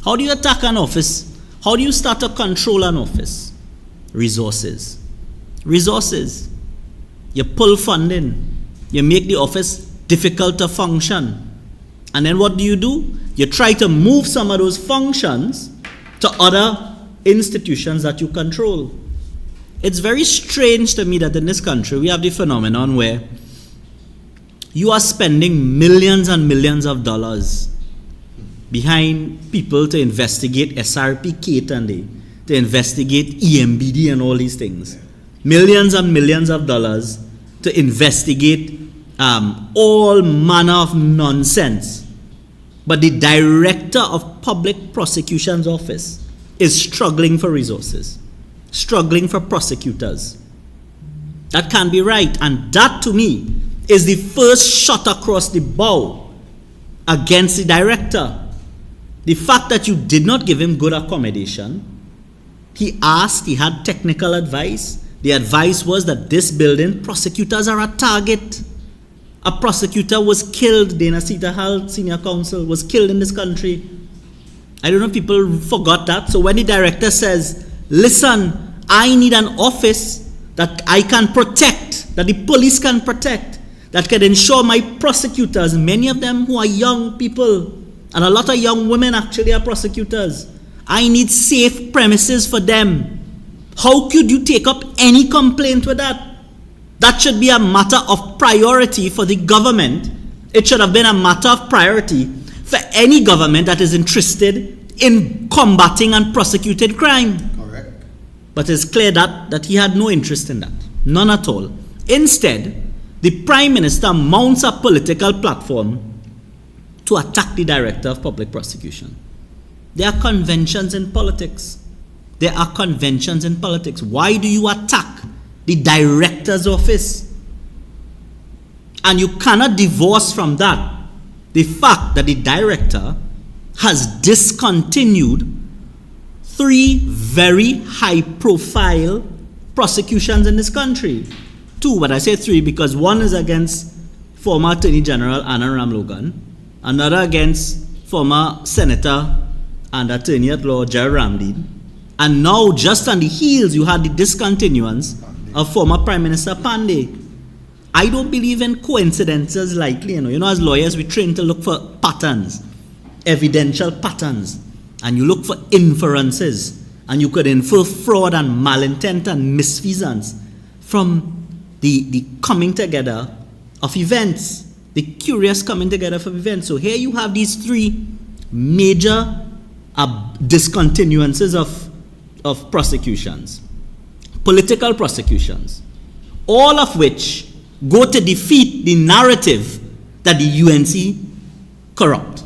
How do you attack an office? How do you start to control an office? Resources. Resources. You pull funding. You make the office difficult to function. And then what do? You try to move some of those functions to other institutions that you control. It's very strange to me that in this country we have the phenomenon where you are spending millions and millions of dollars behind people to investigate SRP, Kate and they, to investigate EMBD and all these things. Millions and millions of dollars to investigate all manner of nonsense. But the Director of Public Prosecution's office is struggling for resources, struggling for prosecutors. That can't be right. And that, to me, is the first shot across the bow against the director. The fact that you did not give him good accommodation. He asked, he had technical advice. The advice was that this building, prosecutors are a target. A prosecutor was killed. Dana Sita Hall, senior counsel, was killed in this country. I don't know if people forgot that. So when the director says, listen, I need an office that I can protect, that the police can protect, that can ensure my prosecutors, many of them who are young people, and a lot of young women actually are prosecutors. I need safe premises for them. How could you take up any complaint with that? That should be a matter of priority for the government. It should have been a matter of priority for any government that is interested in combating and prosecuting crime. Correct. But it's clear that he had no interest in that. None at all. Instead, the Prime Minister mounts a political platform to attack the Director of Public Prosecution. There are conventions in politics. There are conventions in politics. Why do you attack the Director's office? And you cannot divorce from that the fact that the Director has discontinued 3 very high-profile prosecutions in this country. 2, but I say 3 because one is against former Attorney General Anna Ramlogan, another against former Senator and Attorney at Law Jerry Ramdeen, and now just on the heels you had the discontinuance of former Prime Minister Pandey. I don't believe in coincidences likely. You know, as lawyers we train to look for patterns, evidential patterns, and you look for inferences, and you could infer fraud and malintent and misfeasance from the coming together of events, the curious coming together of events. So here you have these 3 major discontinuances of prosecutions, political prosecutions, all of which go to defeat the narrative that the UNC corrupt.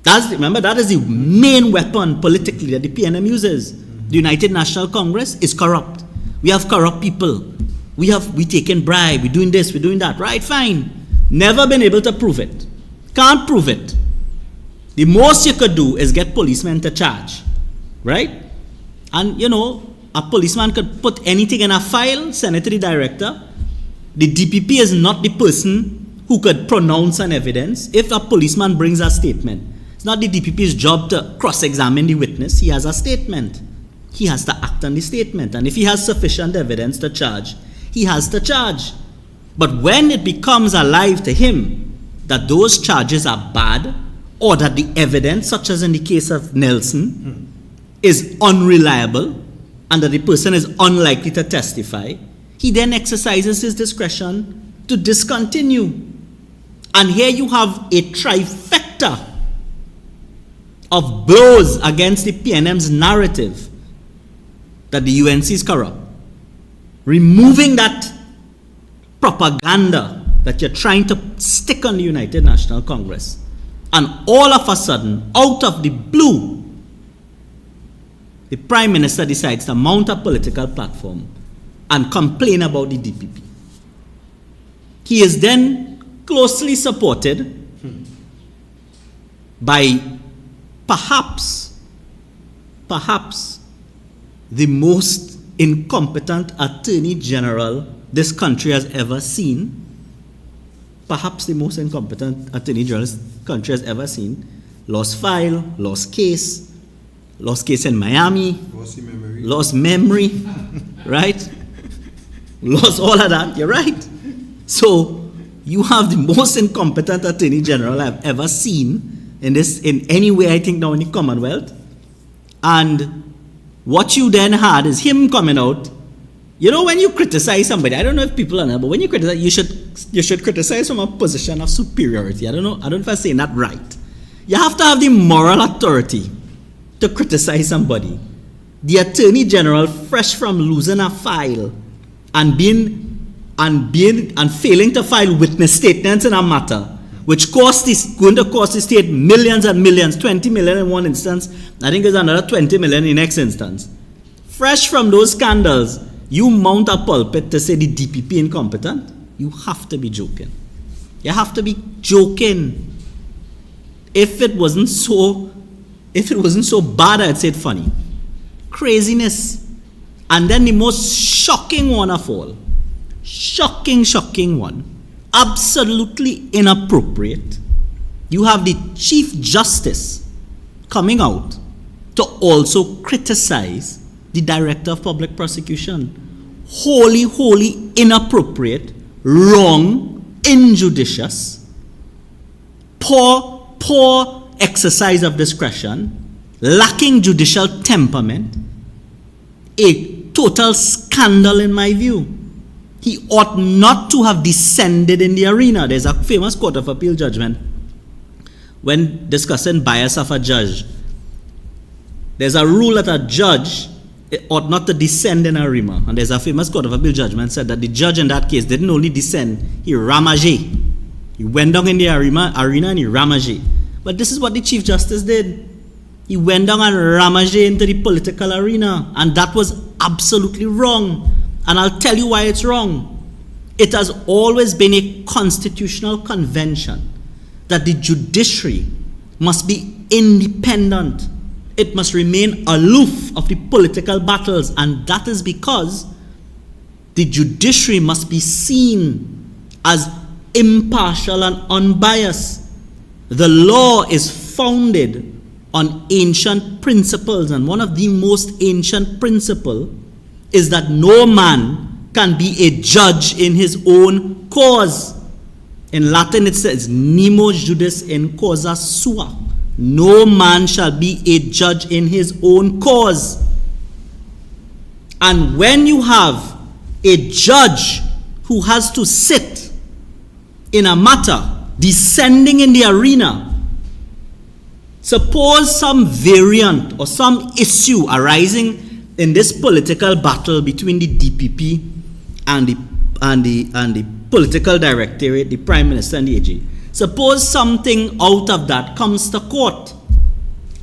Remember, that is the main weapon politically that the PNM uses. The United National Congress is corrupt. We have corrupt people. We taken bribe. We're doing this. We're doing that. Right, fine. Never been able to prove it. Can't prove it. The most you could do is get policemen to charge. Right? And, you know, a policeman could put anything in a file, send it to the director. The DPP is not the person who could pronounce an evidence. If a policeman brings a statement, it's not the DPP's job to cross-examine the witness. He has a statement. He has to act on the statement. And if he has sufficient evidence to charge, he has to charge. But when it becomes alive to him that those charges are bad, or that the evidence, such as in the case of Nelson, is unreliable, and that the person is unlikely to testify, he then exercises his discretion to discontinue. And here you have a trifecta of blows against the PNM's narrative that the UNC is corrupt. Removing that propaganda that you're trying to stick on the United National Congress. And all of a sudden, out of the blue, the Prime Minister decides to mount a political platform and complain about the DPP. He is then closely supported by perhaps the most incompetent Attorney General this country has ever seen. Perhaps the most incompetent Attorney General this country has ever seen. Lost file, lost case in Miami, lost memory, right? Lost all of that, you're right. So you have the most incompetent Attorney General I've ever seen in any way, I think, now in the Commonwealth. And what you then had is him coming out. You know, when you criticize somebody, I don't know if people know, but when you criticize, you should criticize from a position of superiority. I don't know if I'm saying that right. You have to have the moral authority to criticize somebody. The Attorney General, fresh from losing a file and failing to file witness statements in a matter, which going to cost the state millions and millions, 20 million in one instance, I think it's another 20 million in the next instance. Fresh from those scandals, you mount a pulpit to say the DPP incompetent? You have to be joking. You have to be joking. If it wasn't so bad, I'd say it funny. Craziness. And then the most shocking one of all, shocking one, absolutely inappropriate. You have the Chief Justice coming out to also criticize the Director of Public Prosecution. Wholly inappropriate, wrong, injudicious, poor exercise of discretion, lacking judicial temperament, a total scandal in my view. He ought not to have descended in the arena. There's a famous Court of Appeal judgment when discussing bias of a judge. There's a rule that a judge ought not to descend in a arena. And there's a famous Court of Appeal judgment said that the judge in that case didn't only descend, he ramagé. He went down in the arena and he ramagé. But this is what the Chief Justice did. He went down and ramagé into the political arena. And that was absolutely wrong. And I'll tell you why it's wrong. It has always been a constitutional convention that the judiciary must be independent. It must remain aloof of the political battles, and that is because the judiciary must be seen as impartial and unbiased. The law is founded on ancient principles, and one of the most ancient principles is that no man can be a judge in his own cause. In Latin it says, nemo judice in causa sua. No man shall be a judge in his own cause. And when you have a judge who has to sit in a matter, descending in the arena, suppose some variant or some issue arising in this political battle between the DPP and the political directorate, the Prime Minister and the AG, Suppose something out of that comes to court,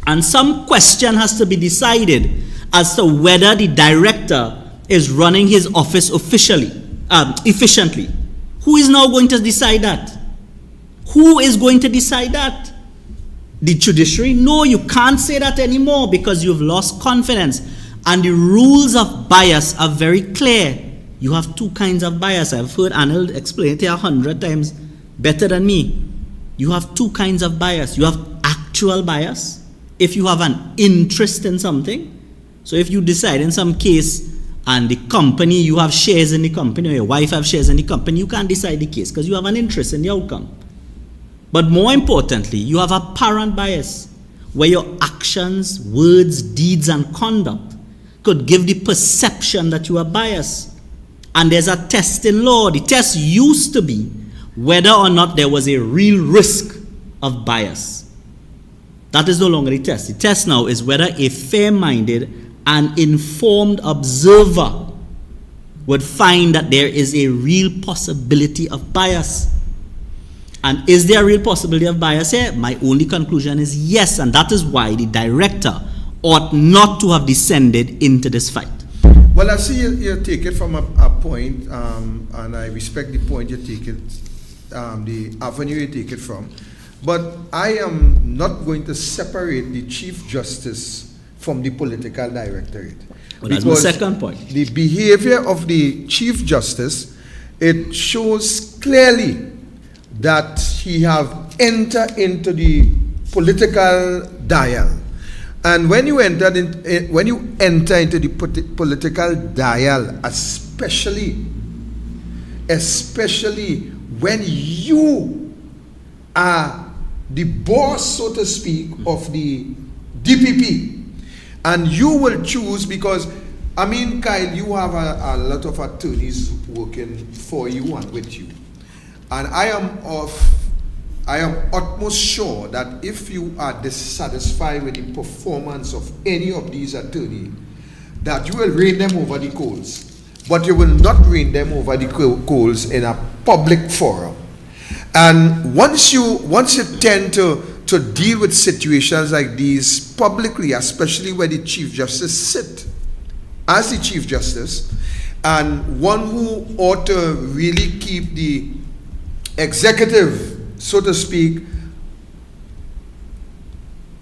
and some question has to be decided as to whether the director is running his office efficiently. Who is now going to decide that? Who is going to decide that? The judiciary? No, you can't say that anymore because you've lost confidence. And the rules of bias are very clear. You have two kinds of bias. I've heard Arnold explain it here 100 times better than me. You have two kinds of bias. You have actual bias. If you have an interest in something, so if you decide in some case and the company, you have shares in the company, or your wife have shares in the company, you can't decide the case because you have an interest in the outcome. But more importantly, you have apparent bias, where your actions, words, deeds, and conduct could give the perception that you are biased. And there's a test in law. The test used to be whether or not there was a real risk of bias. That is no longer the test. The test now is whether a fair-minded and informed observer would find that there is a real possibility of bias. And is there a real possibility of bias here? My only conclusion is yes, and that is why the director ought not to have descended into this fight. Well, I see you take it from a point, and I respect the point you take it, the avenue you take it from. But I am not going to separate the Chief Justice from the political directorate. Well, that's my second point. The behavior of the Chief Justice, it shows clearly that he have entered into the political dial. And when you enter into the political dial, especially when you are the boss, so to speak, of the DPP, and you will choose, because I mean, Kiel, you have a lot of attorneys working for you and with you, and I am utmost sure that if you are dissatisfied with the performance of any of these attorneys, that you will rain them over the coals, but you will not rain them over the coals in a public forum. And once you tend to deal with situations like these publicly, especially where the Chief Justice sit as the Chief Justice, and one who ought to really keep the executive, so to speak,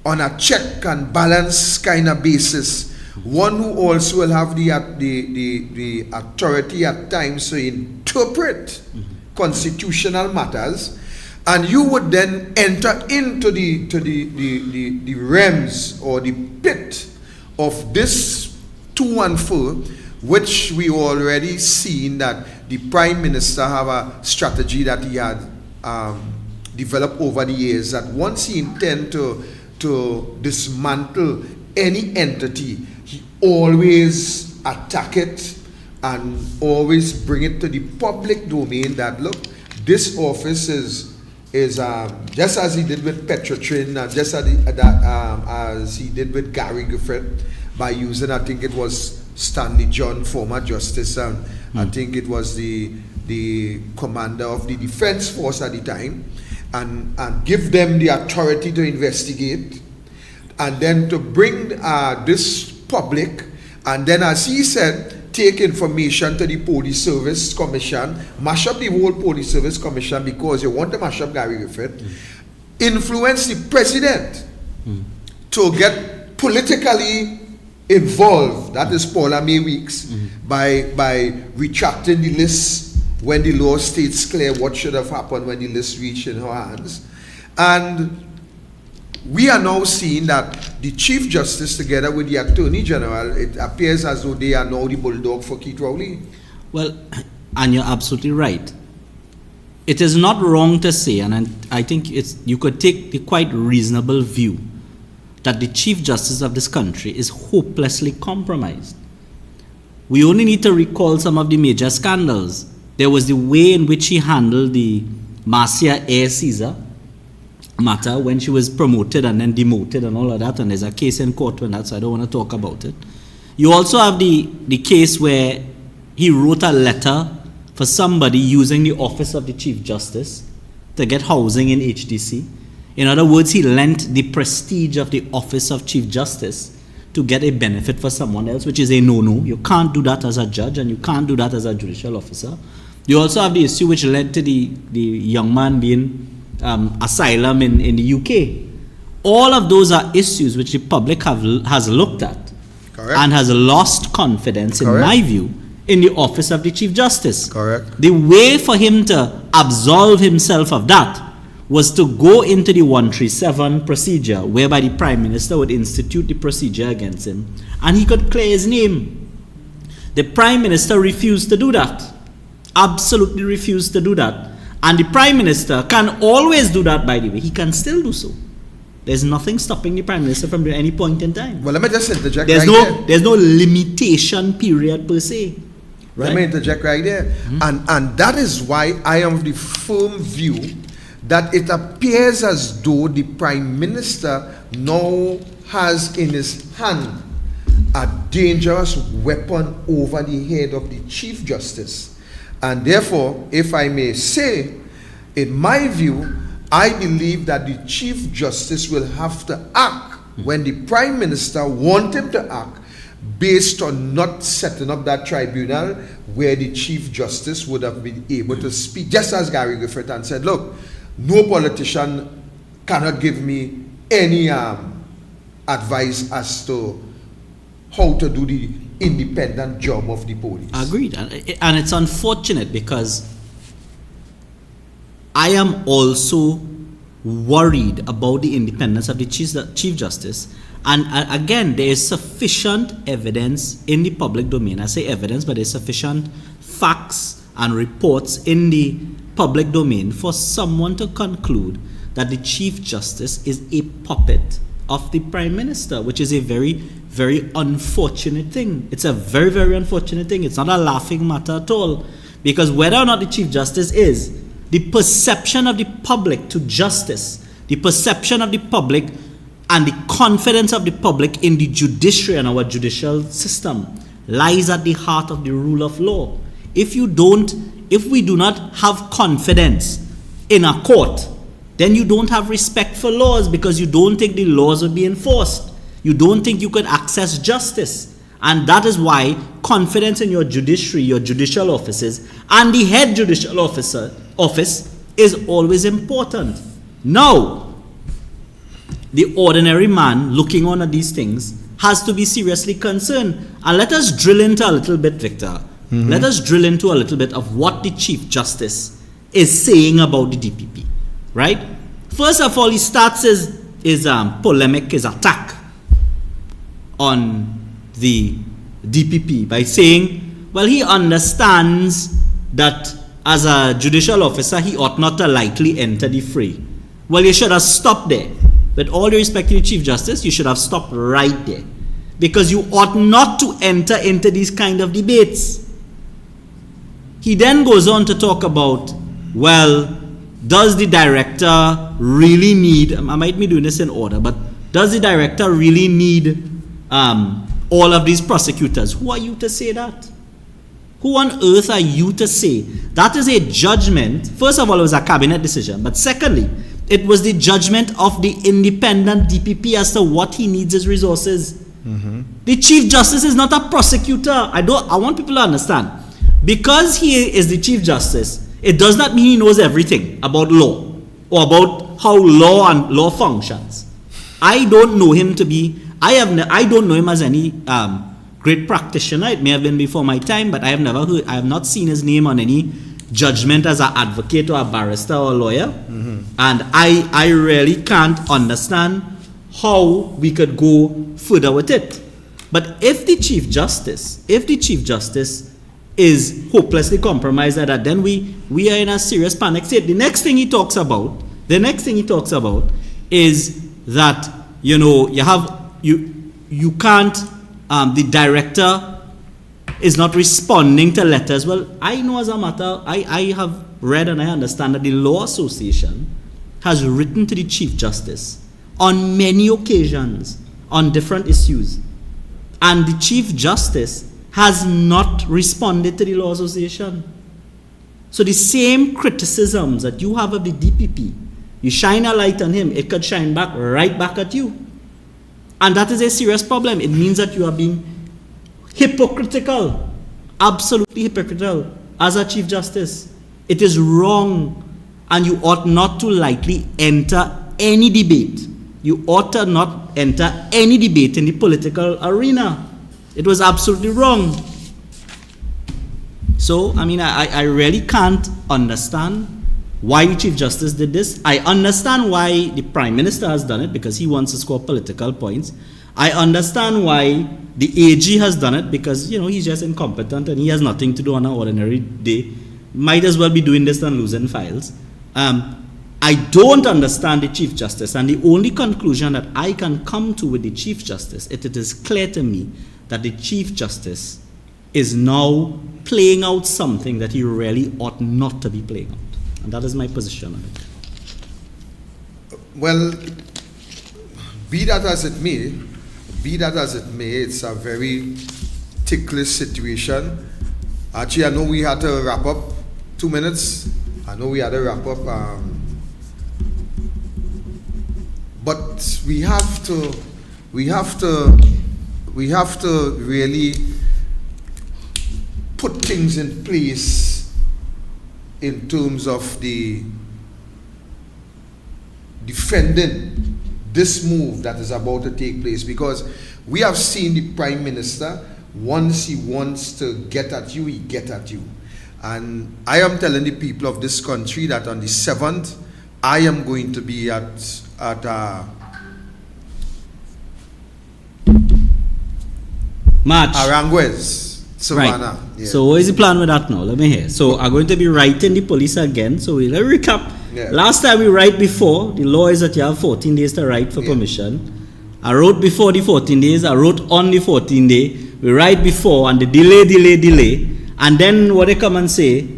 on a check and balance kind of basis, one who also will have the authority at times to interpret constitutional matters, and you would then enter into the realms or the pit of this to and fro, which we already seen that the Prime Minister have a strategy that he had developed over the years, that once he intend to dismantle any entity, he always attack it and always bring it to the public domain that, look, this office is just as he did with Petrotrin, just as he did with Gary Griffith, by using, I think it was Stanley John, former justice, and I think it was the commander of the defense force at the time, and give them the authority to investigate, and then to bring this public, and then, as he said, take information to the Police Service Commission, mash up the whole Police Service Commission because you want to mash up Gary Griffith, influence the president to get politically involved, that is Paula May Weeks, by retracting the list when the law states clear what should have happened when the list reached in her hands. And we are now seeing that the Chief Justice, together with the Attorney General, it appears as though they are now the bulldog for Keith Rowley. Well, and you're absolutely right. It is not wrong to say, and I think you could take the quite reasonable view, that the Chief Justice of this country is hopelessly compromised. We only need to recall some of the major scandals. There was the way in which he handled the Marcia Air Caesar matter when she was promoted and then demoted and all of that, and there's a case in court on that, so I don't want to talk about it. You also have the case where he wrote a letter for somebody using the office of the Chief Justice to get housing in HDC. In other words, he lent the prestige of the office of Chief Justice to get a benefit for someone else, which is a no-no. You can't do that as a judge, and you can't do that as a judicial officer. You also have the issue which led to the young man being asylum in the UK. All of those are issues which the public has looked at. Correct. And has lost confidence, in my view, in the office of the Chief Justice. Correct. The way for him to absolve himself of that was to go into the 137 procedure, whereby the Prime Minister would institute the procedure against him, and he could clear his name. The Prime Minister refused to do that. Absolutely refused to do that. And the Prime Minister can always do that, by the way. He can still do so. There's nothing stopping the Prime Minister from doing any point in time. Well, let me just interject There's there. no limitation period per se. Right? Let me interject right there. Mm-hmm. And that is why I am of the firm view that it appears as though the Prime Minister now has in his hand a dangerous weapon over the head of the Chief Justice. And therefore, if I may say, in my view, I believe that the Chief Justice will have to act when the Prime Minister wants him to act, based on not setting up that tribunal where the Chief Justice would have been able to speak, just as Gary Griffith and said, look, no politician cannot give me any advice as to how to do the independent job of the police. Agreed. And it's unfortunate because I am also worried about the independence of the Chief Justice. And again, there is sufficient evidence in the public domain. I say evidence, but there's sufficient facts and reports in the public domain for someone to conclude that the Chief Justice is a puppet of the Prime Minister, which is a very, very unfortunate thing. It's a very, very unfortunate thing. It's not a laughing matter at all. Because whether or not the Chief Justice is, the perception of the public to justice, the perception of the public and the confidence of the public in the judiciary and our judicial system lies at the heart of the rule of law. If we do not have confidence in a court, then you don't have respect for laws because you don't think the laws will be enforced. You don't think you could access justice. And that is why confidence in your judiciary, your judicial offices, and the head judicial office is always important. Now, the ordinary man looking on at these things has to be seriously concerned. And let us drill into a little bit, Victor. Mm-hmm. Let us drill into a little bit of what the Chief Justice is saying about the DPP. Right? First of all, he starts his polemic, his attack on the DPP by saying, well, he understands that as a judicial officer, he ought not to lightly enter the fray. Well, you should have stopped there. With all due respect to the Chief Justice, you should have stopped right there. Because you ought not to enter into these kind of debates. He then goes on to talk about, well, does the director really need, I might be doing this in order, but does the director really need all of these prosecutors? Who are you to say that? Who on earth are you to say? That is a judgment. First of all, it was a cabinet decision. But secondly, it was the judgment of the independent DPP as to what he needs his resources. Mm-hmm. The Chief Justice is not a prosecutor. I want people to understand. Because he is the Chief Justice, it does not mean he knows everything about law or about how law functions. I don't know him to be, I don't know him as any great practitioner. It may have been before my time, but I have not seen his name on any judgment as an advocate or a barrister or a lawyer. Mm-hmm. And I really can't understand how we could go further with it. But if the Chief Justice is hopelessly compromised at that, then we are in a serious panic state. The next thing he talks about is that, you can't, the director is not responding to letters. Well, I know as a matter, I have read and I understand that the Law Association has written to the Chief Justice on many occasions on different issues. And the Chief Justice has not responded to the Law Association. So the same criticisms that you have of the DPP, you shine a light on him, it could shine back right back at you. And that is a serious problem. It means that you are being hypocritical, absolutely hypocritical as a Chief Justice. It is wrong, and you ought not to lightly enter any debate. You ought to not enter any debate in the political arena. It was absolutely wrong. So, I mean, I really can't understand why the Chief Justice did this. I understand why the Prime Minister has done it, because he wants to score political points. I understand why the AG has done it, because, you know, he's just incompetent and he has nothing to do on an ordinary day. Might as well be doing this than losing files. I don't understand the Chief Justice, and the only conclusion that I can come to with the Chief Justice, it is clear to me that the Chief Justice is now playing out something that he really ought not to be playing out. And that is my position on it. Well, be that as it may, it's a very ticklish situation. Actually, I know we had to wrap up 2 minutes. But we have to really put things in place in terms of the defending this move that is about to take place, because we have seen the Prime Minister, once he wants to get at you, he gets at you. And I am telling the people of this country that on the 7th, I am going to be at March. Aranguez, Savannah. Right. Yeah. So what is the plan with that now? Let me hear. So I'm going to be writing the police again. So let me recap. Yeah. Last time we write before, the law is that you have 14 days to write for permission. I wrote before the 14 days. I wrote on the 14th day. We write before and the delay. And then what they come and say,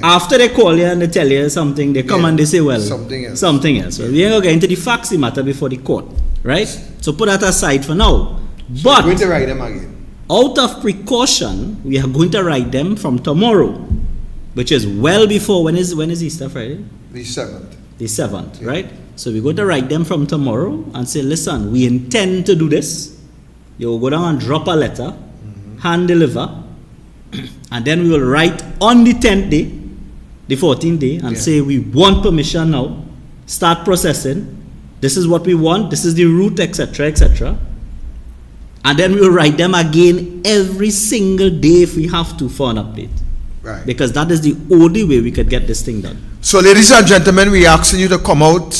after they call you and they tell you something, they come and they say, well, something else. So we ain't going to get into the facts the matter before the court. Right? So put that aside for now. So but we're going to write them again. Out of precaution, we are going to write them from tomorrow, which is well before, when is Easter Friday? The 7th. The 7th, right? So we're going to write them from tomorrow and say, listen, we intend to do this. You'll go down and drop a letter, hand deliver, and then we will write on the 10th day, the 14th day, and say we want permission now, start processing, this is what we want, this is the route, etc., etc. And then we will write them again every single day if we have to for an update. Right. Because that is the only way we could get this thing done. So, ladies and gentlemen, we are asking you to come out.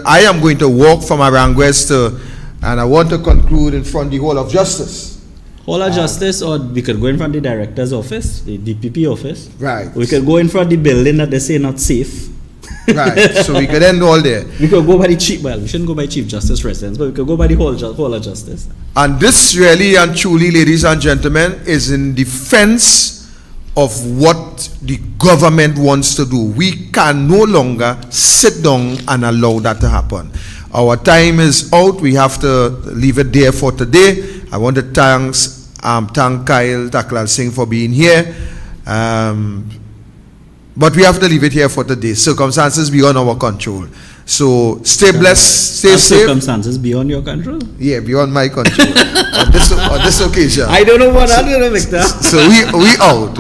I am going to walk from Aranguez and I want to conclude in front of the Hall of Justice. Hall of Justice, or we could go in front of the director's office, the DPP office. Right. We could go in front of the building that they say not safe. Right. So we could end all there. We could go by the Chief, well, we shouldn't go by Chief Justice residence, but we could go by the Hall of Justice. And this really and truly, ladies and gentlemen, is in defense of what the government wants to do. We can no longer sit down and allow that to happen. Our time is out. We have to leave it there for today. I want to thank Kiel, Tacklalsingh for being here. But we have to leave it here for today. Circumstances beyond our control. So stay blessed, stay safe. Circumstances beyond your control? Yeah, beyond my control. on this occasion. I don't know what I don't know, Victor. So we out.